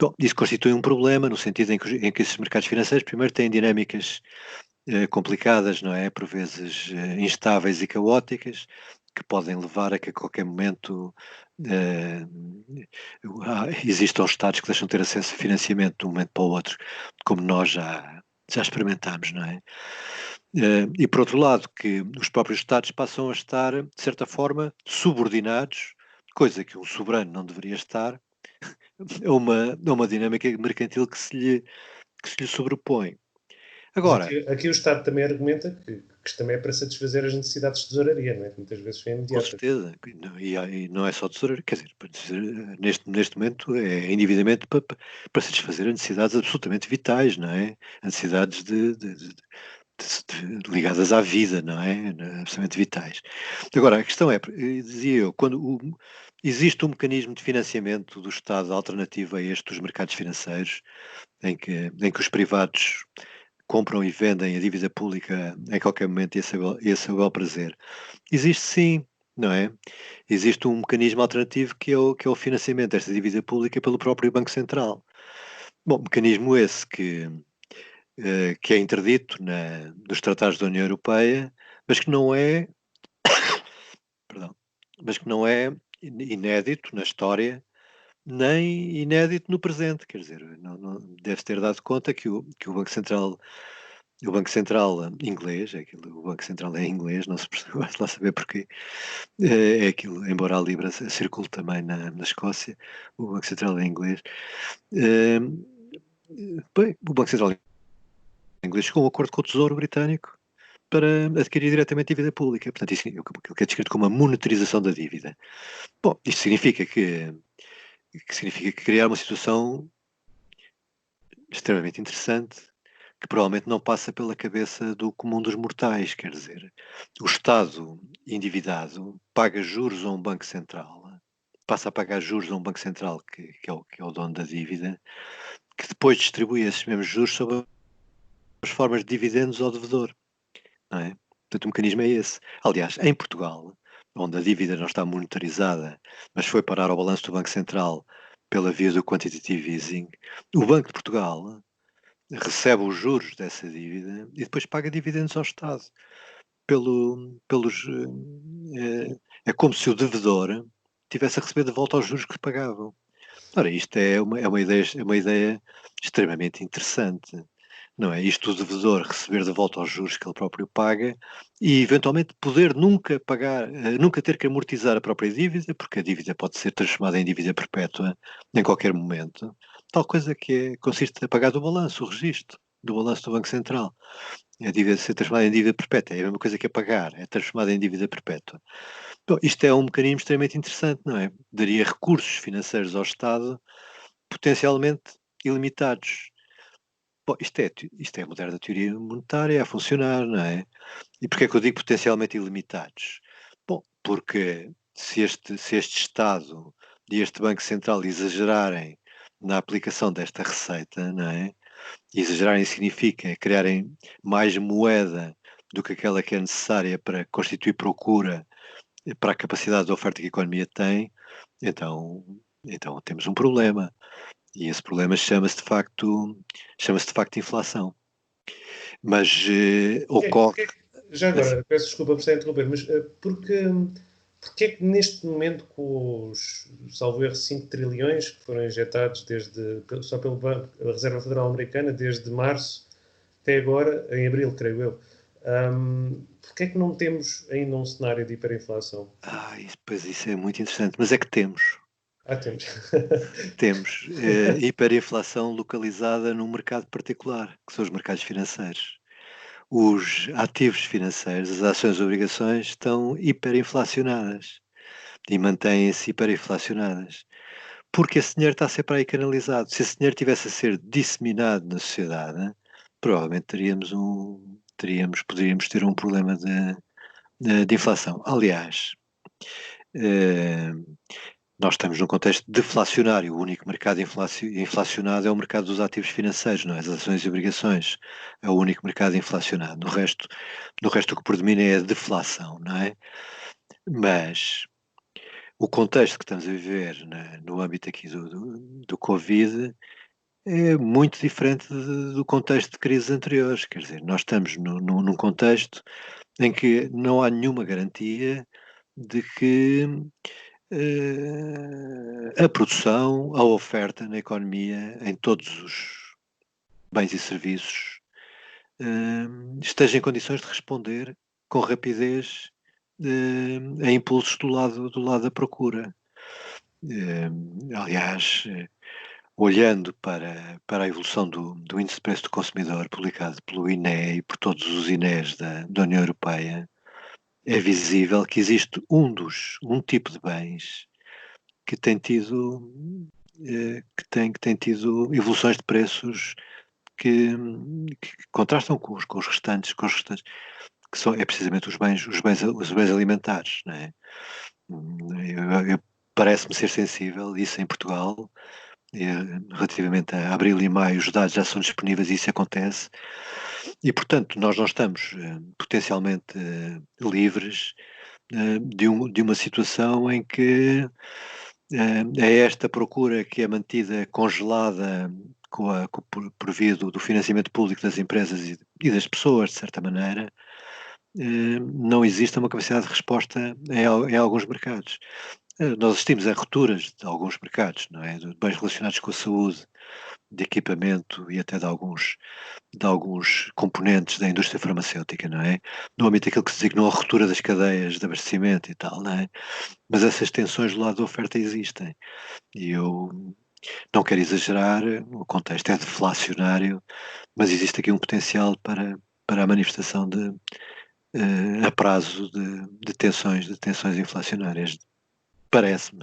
Speaker 2: Bom, isso constitui um problema no sentido em que esses mercados financeiros primeiro têm dinâmicas complicadas, não é? Por vezes instáveis e caóticas, que podem levar a que a qualquer momento existam estados que deixam de ter acesso a financiamento de um momento para o outro, como nós já experimentámos, não é? E por outro lado, que os próprios Estados passam a estar, de certa forma, subordinados, coisa que um soberano não deveria estar, a uma dinâmica mercantil que se lhe sobrepõe.
Speaker 1: Mas
Speaker 2: Agora,
Speaker 1: aqui o Estado também argumenta que isto também é para satisfazer as necessidades de tesouraria, não é? Que muitas vezes são
Speaker 2: com
Speaker 1: imediatas.
Speaker 2: certeza, e não é só tesouraria, quer dizer, neste momento é endividamento para satisfazer as necessidades absolutamente vitais, não é? As necessidades ligadas à vida, não é? Absolutamente vitais. Agora, a questão é, dizia eu, existe um mecanismo de financiamento do Estado alternativo a este dos mercados financeiros, em que os privados compram e vendem a dívida pública em qualquer momento e a seu bel prazer. Existe sim, não é? Existe um mecanismo alternativo que é o financiamento desta dívida pública pelo próprio Banco Central. Bom, mecanismo esse que é interdito nos tratados da União Europeia, mas que não é, perdão, mas que não é inédito na história, nem inédito no presente. Quer dizer, deve ter dado conta que o Banco Central, inglês, o Banco Central é inglês, não se percebe lá saber porquê, é aquilo, embora a Libra circule também na Escócia, o Banco Central é inglês. Bem, o Banco Central inglês chegou a um acordo com o Tesouro Britânico para adquirir diretamente dívida pública. Portanto, isso é descrito como a monetarização da dívida. Bom, isto significa que criar uma situação extremamente interessante, que provavelmente não passa pela cabeça do comum dos mortais. Quer dizer, o Estado endividado paga juros a um Banco Central, passa a pagar juros a um Banco Central que é o dono da dívida, que depois distribui esses mesmos juros sob as formas de dividendos ao devedor. Não é? Portanto, o mecanismo é esse. Aliás, em Portugal, onde a dívida não está monetarizada, mas foi parar ao balanço do Banco Central pela via do quantitative easing, o Banco de Portugal recebe os juros dessa dívida e depois paga dividendos ao Estado. É como se o devedor tivesse a receber de volta os juros que pagavam. Ora, isto é uma ideia extremamente interessante. Não é? Isto do devedor receber de volta os juros que ele próprio paga e eventualmente poder nunca pagar, nunca ter que amortizar a própria dívida, porque a dívida pode ser transformada em dívida perpétua em qualquer momento. Tal coisa que consiste a pagar do balanço, o registro do balanço do Banco Central. A dívida ser transformada em dívida perpétua é a mesma coisa que a pagar, é transformada em dívida perpétua. Bom, isto é um mecanismo extremamente interessante, não é? Daria recursos financeiros ao Estado potencialmente ilimitados. Bom, isto é a moderna teoria monetária a funcionar, não é? E porquê é que eu digo potencialmente ilimitados? Bom, porque se este Estado e este Banco Central exagerarem na aplicação desta receita, não é? E exagerarem significa criarem mais moeda do que aquela que é necessária para constituir procura para a capacidade de oferta que a economia tem, então, então temos um problema. E esse problema chama-se de facto inflação. Mas ocorre.
Speaker 1: Já agora, peço desculpa por estar a interromper, mas porque é que neste momento, com os, salvo erro, 5 trilhões que foram injetados só pelo Banco, a Reserva Federal Americana, desde março até agora, em abril, creio eu, porque é que não temos ainda um cenário de hiperinflação?
Speaker 2: Pois isso é muito interessante, mas é que temos.
Speaker 1: Temos.
Speaker 2: Temos hiperinflação localizada num mercado particular, que são os mercados financeiros. Os ativos financeiros, as ações e obrigações, estão hiperinflacionadas e mantêm-se hiperinflacionadas. Porque esse dinheiro está sempre aí canalizado. Se esse dinheiro tivesse a ser disseminado na sociedade, provavelmente poderíamos ter um problema de inflação. Aliás, eh, nós estamos num contexto deflacionário. O único mercado inflacionado é o mercado dos ativos financeiros, não é? As ações e obrigações. É o único mercado inflacionado. No resto o que predomina é a deflação, não é? Mas o contexto que estamos a viver no âmbito aqui do Covid é muito diferente do contexto de crises anteriores. Quer dizer, nós estamos num contexto em que não há nenhuma garantia de que a produção, a oferta na economia, em todos os bens e serviços, esteja em condições de responder com rapidez a impulsos do lado da procura. Aliás, olhando para a evolução do índice de preço do consumidor publicado pelo INE e por todos os INEs da União Europeia, é visível que existe um tipo de bens que tem tido evoluções de preços que contrastam com os restantes, que é precisamente os bens alimentares, não é? Parece-me ser sensível isso em Portugal, relativamente a abril e maio, os dados já são disponíveis e isso acontece, e portanto nós não estamos potencialmente livres de uma situação em que é esta procura que é mantida congelada por via do financiamento público das empresas e das pessoas, de certa maneira, não existe uma capacidade de resposta em alguns mercados. Nós assistimos a rupturas de alguns mercados, não é? De bens relacionados com a saúde, de equipamento e até de alguns componentes da indústria farmacêutica, não é? No âmbito daquilo que se designou a ruptura das cadeias de abastecimento e tal, não é? Mas essas tensões do lado da oferta existem. E eu não quero exagerar, o contexto é deflacionário, mas existe aqui um potencial para a manifestação a prazo de tensões inflacionárias. Parece-me.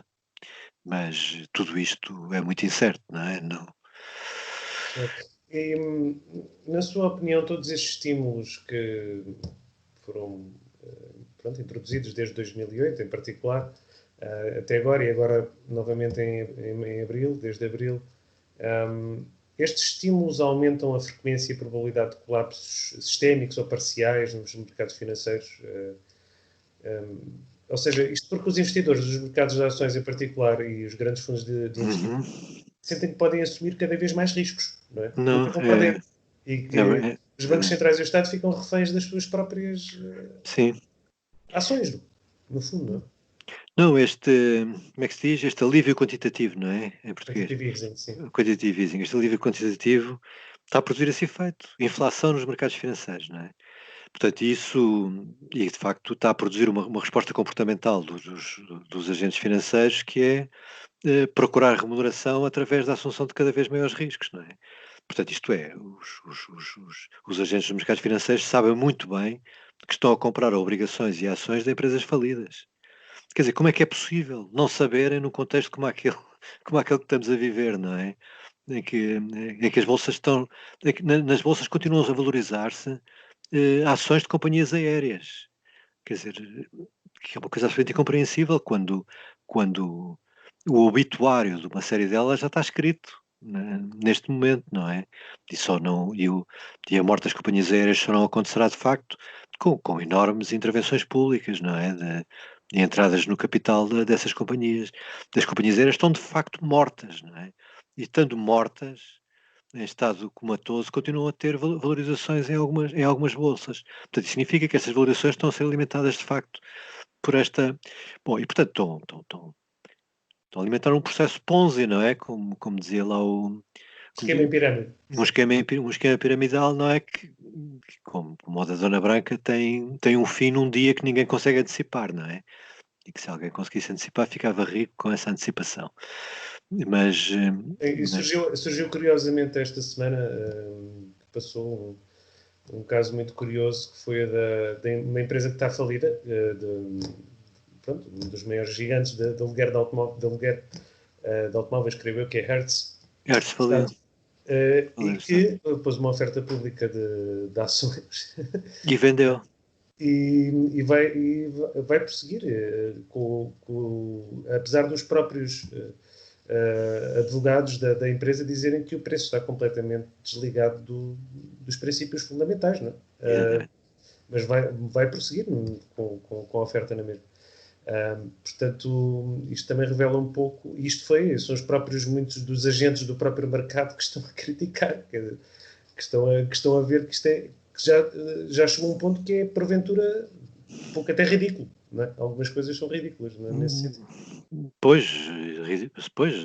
Speaker 2: Mas tudo isto é muito incerto, não é? Não.
Speaker 1: E, na sua opinião, todos estes estímulos que foram introduzidos desde 2008, em particular, até agora, e agora novamente em abril, desde abril, estes estímulos aumentam a frequência e a probabilidade de colapsos sistémicos ou parciais nos mercados financeiros? Ou seja, isto porque os investidores dos mercados de ações em particular e os grandes fundos de investimento sentem que podem assumir cada vez mais riscos, não é?
Speaker 2: Não,
Speaker 1: Nunca vão perder. E que os bancos centrais e o Estado ficam reféns das suas próprias ações, no fundo, não é?
Speaker 2: Não, como é que se diz? Este alívio quantitativo, não é? Em português.
Speaker 1: Quantitative easing, sim.
Speaker 2: Quantitative easing. Este alívio quantitativo está a produzir esse efeito. Inflação nos mercados financeiros, não é? Portanto, isso, e de facto, está a produzir uma resposta comportamental dos agentes financeiros que é procurar remuneração através da assunção de cada vez maiores riscos, não é? Portanto, isto é, os agentes dos mercados financeiros sabem muito bem que estão a comprar obrigações e ações de empresas falidas. Quer dizer, como é que é possível não saberem num contexto como aquele, como aquele que estamos a viver, não é? Em que as bolsas nas bolsas continuam a valorizar-se ações de companhias aéreas. Quer dizer, que é uma coisa absolutamente incompreensível quando o obituário de uma série delas já está escrito neste momento, não é? E só não e a morte das companhias aéreas só não acontecerá de facto com enormes intervenções públicas, não é? De entradas no capital dessas companhias. As companhias aéreas estão de facto mortas, não é? E estando mortas, em estado comatoso, continuam a ter valorizações em algumas bolsas. Portanto, isso significa que essas valorizações estão a ser alimentadas de facto por esta. Bom, e portanto estão a alimentar um processo Ponzi, não é? Como dizia lá
Speaker 1: Esquema em pirâmide.
Speaker 2: Um esquema piramidal, não é? Como o da Dona Branca tem um fim num dia que ninguém consegue antecipar, não é? E que se alguém conseguisse antecipar, ficava rico com essa antecipação. Mas.
Speaker 1: Surgiu curiosamente esta semana, que passou um caso muito curioso, que foi de uma empresa que está falida, um dos maiores gigantes de aluguer de automóveis, creio eu, que é Hertz.
Speaker 2: Hertz faliu.
Speaker 1: E que pôs uma oferta pública de ações.
Speaker 2: E vendeu.
Speaker 1: E vai prosseguir, apesar dos próprios advogados da empresa dizerem que o preço está completamente desligado dos princípios fundamentais, não é? Mas vai prosseguir com a oferta na mesma. Portanto, isto também revela um pouco, são os próprios, muitos dos agentes do próprio mercado que estão a criticar, que estão a ver que isto que já chegou a um ponto que é, porventura, um pouco até ridículo. Não é? Algumas coisas são ridículas, não é? Nesse sentido.
Speaker 2: Pois,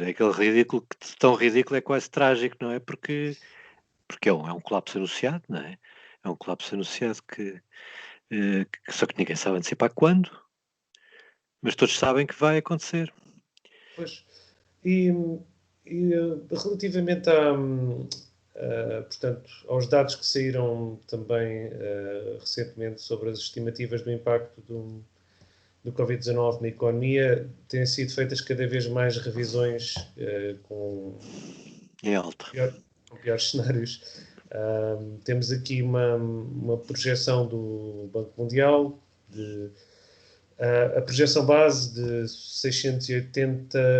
Speaker 2: é aquele ridículo que tão ridículo é quase trágico, não é? Porque é um colapso anunciado, não é? É um colapso anunciado que só que ninguém sabe antecipar quando, mas todos sabem que vai acontecer.
Speaker 1: Pois. E relativamente portanto, aos dados que saíram também recentemente sobre as estimativas do impacto do Covid-19 na economia, têm sido feitas cada vez mais revisões com
Speaker 2: Em alta.
Speaker 1: Com piores cenários. Temos aqui uma projeção do Banco Mundial, a projeção base de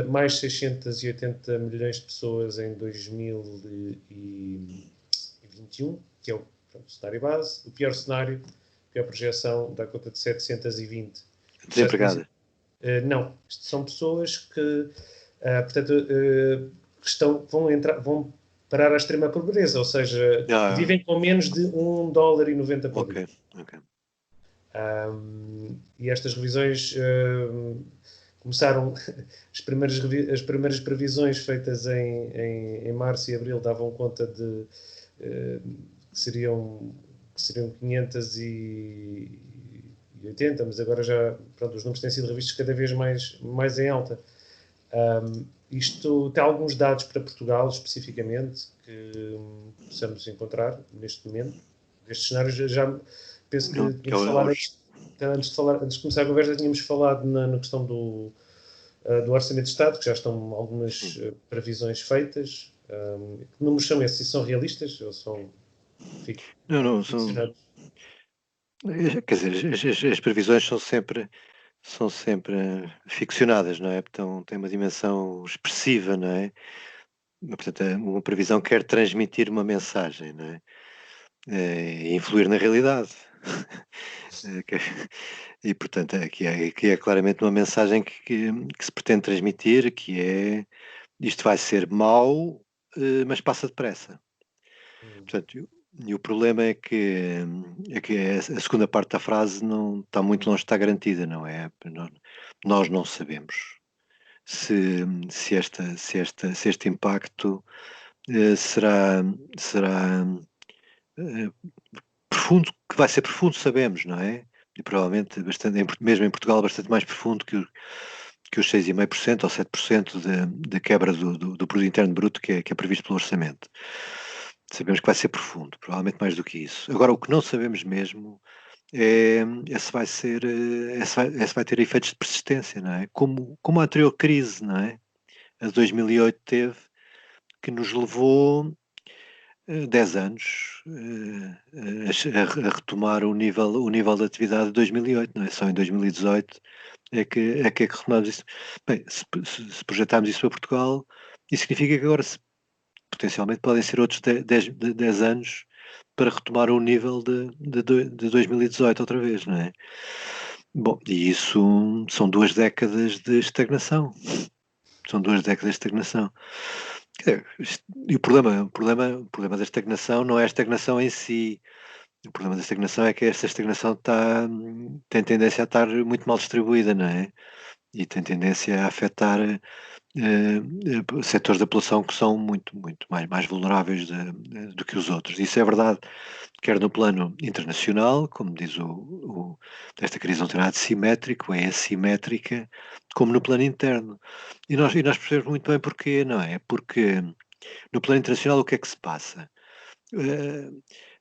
Speaker 1: mais 680 milhões de pessoas em 2021, que é o cenário base. O pior cenário, a pior projeção, dá conta de 720.
Speaker 2: Desempregadas.
Speaker 1: Não, isto são pessoas que, portanto, vão parar à extrema pobreza, ou seja, vivem com menos de $1,90 por dia.
Speaker 2: Ok.
Speaker 1: E estas revisões começaram, as primeiras previsões feitas em março e abril davam conta de que seriam 580, mas agora já, pronto, os números têm sido revistos cada vez mais em alta. Isto tem alguns dados para Portugal, especificamente, que possamos encontrar neste momento. Destes cenários, já penso que tínhamos falado antes de começar a conversa, tínhamos falado na questão do Orçamento de Estado, que já estão algumas previsões feitas. Que números são esses? E são realistas ou são
Speaker 2: ficcionados? Quer dizer, as previsões são sempre ficcionadas, não é? Então tem uma dimensão expressiva, não é? Portanto, uma previsão quer transmitir uma mensagem, não é? E influir na realidade. E, portanto, aqui é claramente uma mensagem que se pretende transmitir, que é isto vai ser mau, mas passa depressa. Portanto, e o problema é que a segunda parte da frase não está muito longe de estar garantida, não é? Nós não sabemos se este impacto será profundo, que vai ser profundo, sabemos, não é? E provavelmente, mesmo em Portugal, bastante mais profundo que os 6,5% ou 7% de quebra do produto interno bruto que é previsto pelo orçamento. Sabemos que vai ser profundo, provavelmente mais do que isso. Agora, o que não sabemos mesmo é se vai ter efeitos de persistência, não é? Como a anterior crise, não é? A de 2008 teve, que nos levou 10 anos a retomar o nível de atividade de 2008, não é? Só em 2018 é que retomamos isso. Bem, se projetarmos isso para Portugal, isso significa que agora potencialmente podem ser outros 10 anos para retomar o nível de 2018 outra vez, não é? Bom, e isso são 2 décadas de estagnação. São 2 décadas de estagnação. E o problema da estagnação não é a estagnação em si. O problema da estagnação é que essa estagnação tem tendência a estar muito mal distribuída, não é? E tem tendência a afetar setores da população que são muito mais vulneráveis do que os outros. Isso é verdade, quer no plano internacional, como diz esta crise não tem nada de simétrico, é assimétrica, como no plano interno. E nós percebemos muito bem porquê, não é? Porque no plano internacional o que é que se passa?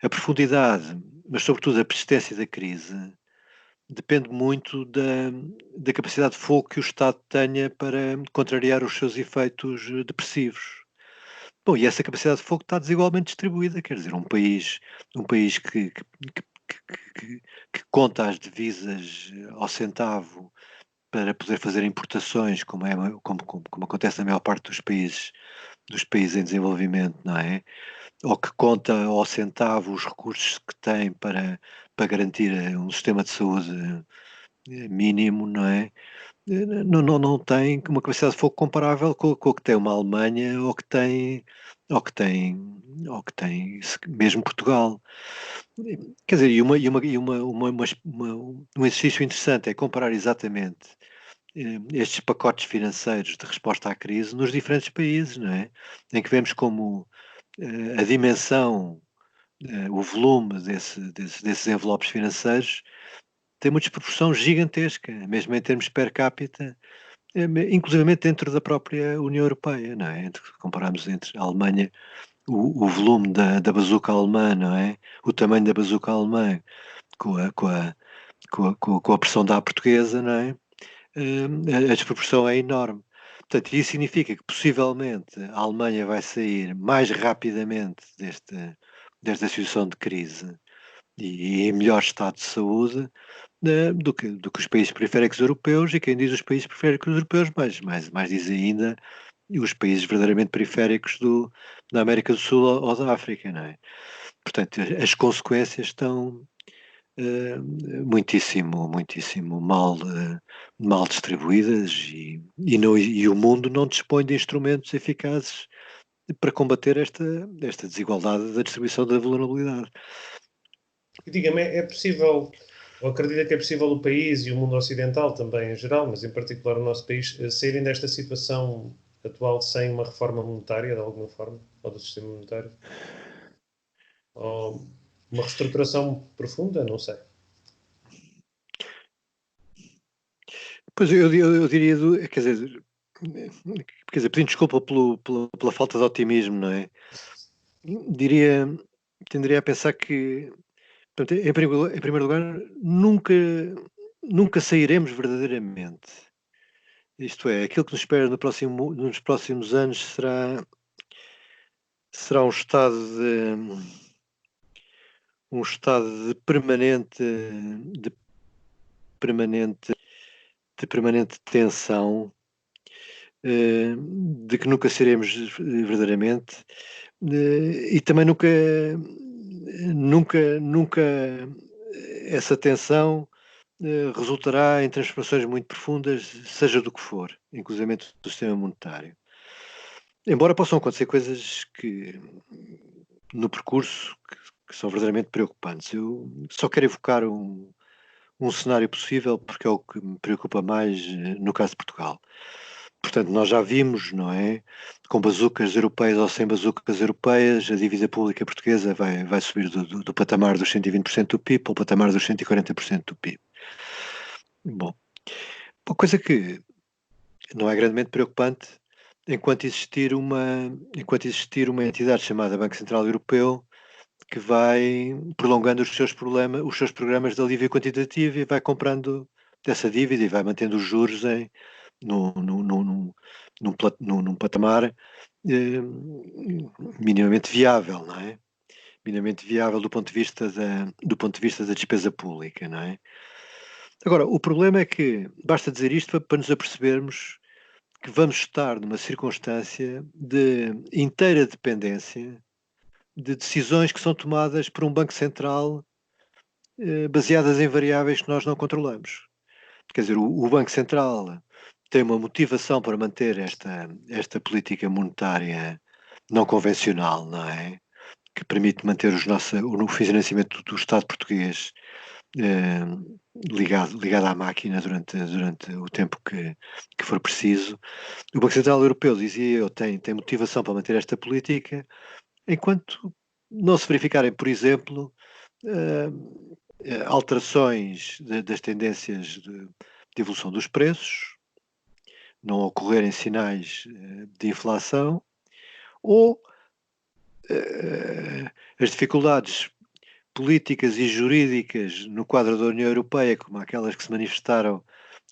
Speaker 2: A profundidade, mas sobretudo a persistência da crise, depende muito da capacidade de fogo que o Estado tenha para contrariar os seus efeitos depressivos. Bom, e essa capacidade de fogo está desigualmente distribuída, quer dizer, um país que conta as divisas ao centavo para poder fazer importações, como acontece na maior parte dos países em desenvolvimento, não é? Ou que conta ao centavo os recursos que tem para garantir um sistema de saúde mínimo, não é? Não tem uma capacidade de fogo comparável com o que tem uma Alemanha ou que tem mesmo Portugal. Quer dizer, um exercício interessante é comparar exatamente estes pacotes financeiros de resposta à crise nos diferentes países, não é? Em que vemos como a dimensão, o volume desses envelopes financeiros tem uma desproporção gigantesca, mesmo em termos per capita, inclusive dentro da própria União Europeia, não é? Comparamos entre a Alemanha, o volume da bazuca alemã, não é? O tamanho da bazuca alemã com a pressão da portuguesa, não é? A desproporção é enorme. Portanto, isso significa que possivelmente a Alemanha vai sair mais rapidamente desta situação de crise e em melhor estado de saúde do que os países periféricos europeus, e quem diz os países periféricos europeus, mais diz ainda os países verdadeiramente periféricos da América do Sul ou da África, não é? Portanto, as consequências estão muitíssimo mal distribuídas e o mundo não dispõe de instrumentos eficazes para combater esta desigualdade da distribuição da vulnerabilidade.
Speaker 1: E diga-me, é possível, ou acredita que é possível o país e o mundo ocidental também em geral, mas em particular o nosso país, saírem desta situação atual sem uma reforma monetária de alguma forma, ou do sistema monetário? Ou uma reestruturação profunda? Não sei.
Speaker 2: Pois eu diria, quer dizer, pedindo desculpa pela falta de otimismo, não é? Tenderia a pensar que, portanto, em primeiro lugar, nunca sairemos verdadeiramente. Isto é, aquilo que nos espera nos próximos anos será um estado de permanente tensão, de que nunca seremos verdadeiramente, e também nunca essa tensão resultará em transformações muito profundas, seja do que for, inclusive do sistema monetário. Embora possam acontecer coisas que no percurso que são verdadeiramente preocupantes. Eu só quero evocar um cenário possível, porque é o que me preocupa mais no caso de Portugal. Portanto, nós já vimos, não é? Com bazucas europeias ou sem bazucas europeias, a dívida pública portuguesa vai subir do patamar dos 120% do PIB ao patamar dos 140% do PIB. Bom, uma coisa que não é grandemente preocupante enquanto existir uma entidade chamada Banco Central Europeu que vai prolongando os seus programas de alívio quantitativo e vai comprando dessa dívida e vai mantendo os juros num patamar minimamente viável, não é? Minimamente viável do ponto de vista da despesa pública, não é? Agora, o problema é que basta dizer isto para nos apercebermos que vamos estar numa circunstância de inteira dependência de decisões que são tomadas por um Banco Central baseadas em variáveis que nós não controlamos. Quer dizer, o Banco Central tem uma motivação para manter esta política monetária não convencional, não é? Que permite manter o financiamento do Estado português ligado à máquina durante o tempo que for preciso. O Banco Central Europeu, dizia eu, tem motivação para manter esta política, enquanto não se verificarem, por exemplo, alterações das tendências de evolução dos preços, não ocorrerem sinais de inflação, ou as dificuldades políticas e jurídicas no quadro da União Europeia, como aquelas que se manifestaram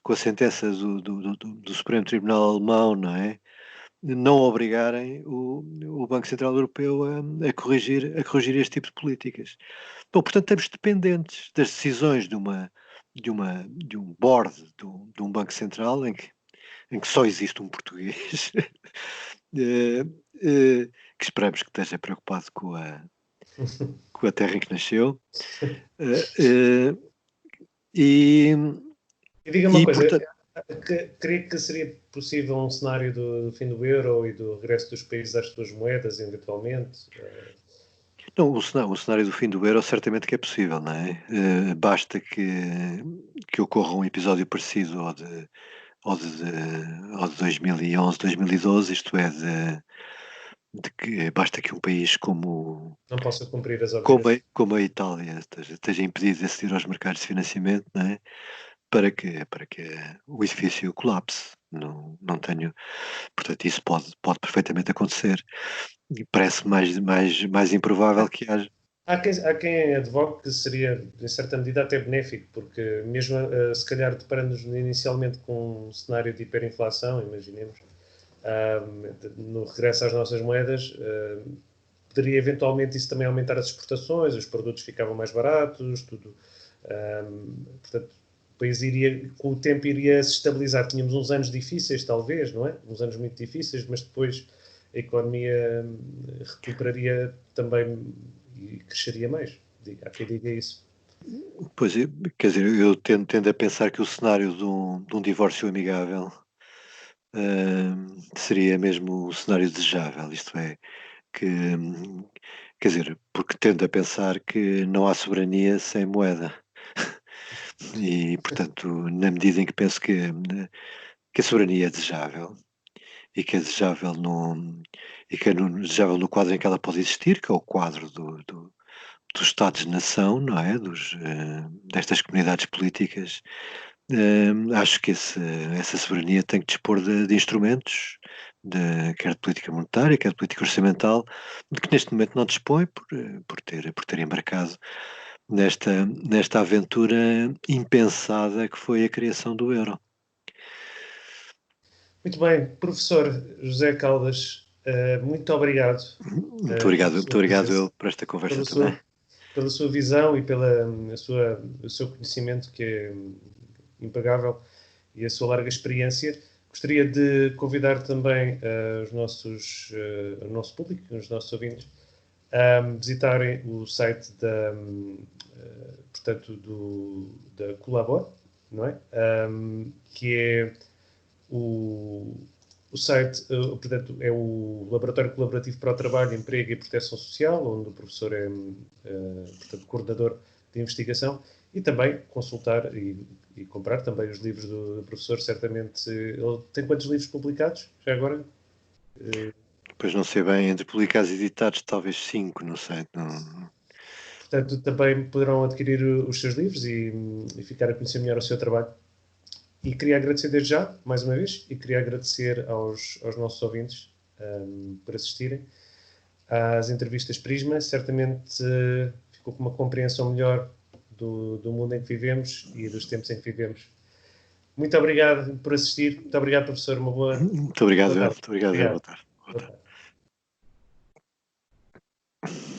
Speaker 2: com a sentença do Supremo Tribunal Alemão, não é? Não obrigarem o Banco Central Europeu a corrigir este tipo de políticas. Bom, portanto, estamos dependentes das decisões de um board, de um Banco Central em que só existe um português, que esperamos que esteja preocupado com a terra em que nasceu. E
Speaker 1: diga-me uma coisa,
Speaker 2: portanto,
Speaker 1: creio que seria possível um cenário do fim do euro e do regresso dos países às suas moedas, eventualmente?
Speaker 2: não, o cenário do fim do euro certamente que é possível, não é? Basta que ocorra um episódio parecido ao de 2011, 2012, isto é, de que basta que um país
Speaker 1: Não possa cumprir as obrigações.
Speaker 2: como a Itália esteja impedido de aceder aos mercados de financiamento, não é? Para que o edifício colapse. Não tenho. Portanto, isso pode perfeitamente acontecer. E parece mais improvável que haja.
Speaker 1: Há quem advogue que seria, em certa medida, até benéfico, porque mesmo se calhar deparando-nos inicialmente com um cenário de hiperinflação, imaginemos, no regresso às nossas moedas, poderia eventualmente isso também aumentar as exportações, os produtos ficavam mais baratos, tudo. Portanto, o país iria, com o tempo, iria se estabilizar. Tínhamos uns anos difíceis, talvez, não é? Uns anos muito difíceis, mas depois a economia recuperaria também e cresceria mais. Há quem diga isso.
Speaker 2: Pois, quer dizer, eu tendo a pensar que o cenário de um divórcio amigável seria mesmo o cenário desejável, isto é, que, quer dizer, porque tendo a pensar que não há soberania sem moeda. E, portanto, na medida em que penso que a soberania é desejável e que é desejável desejável no quadro em que ela pode existir, que é o quadro dos Estados-nação, não é? Destas comunidades políticas, acho que essa soberania tem que dispor de instrumentos, quer de política monetária, quer de política orçamental, de que neste momento não dispõe por ter embarcado nesta aventura impensada que foi a criação do euro.
Speaker 1: Muito bem, professor José Caldas, muito obrigado.
Speaker 2: Muito
Speaker 1: Muito
Speaker 2: obrigado eu por esta conversa também.
Speaker 1: Pela sua visão e o seu conhecimento, que é impagável, e a sua larga experiência. Gostaria de convidar também o nosso público, os nossos ouvintes, a visitarem o site da Colabor, não é? Que é o site, portanto, é o Laboratório Colaborativo para o Trabalho, Emprego e Proteção Social, onde o professor é, portanto, coordenador de investigação, e também consultar e comprar também os livros do professor, certamente. Ele tem quantos livros publicados, já agora?
Speaker 2: Pois não sei bem, entre publicados e editados, talvez 5, não sei. Não...
Speaker 1: Portanto, também poderão adquirir os seus livros e ficar a conhecer melhor o seu trabalho. E queria agradecer desde já, mais uma vez, e queria agradecer aos nossos ouvintes por assistirem às entrevistas Prisma. Certamente ficou com uma compreensão melhor do mundo em que vivemos e dos tempos em que vivemos. Muito obrigado por assistir. Muito obrigado, professor. Uma boa
Speaker 2: Muito obrigado,
Speaker 1: tarde.
Speaker 2: muito obrigado.
Speaker 1: Obrigado.
Speaker 2: Boa tarde.
Speaker 1: Boa tarde.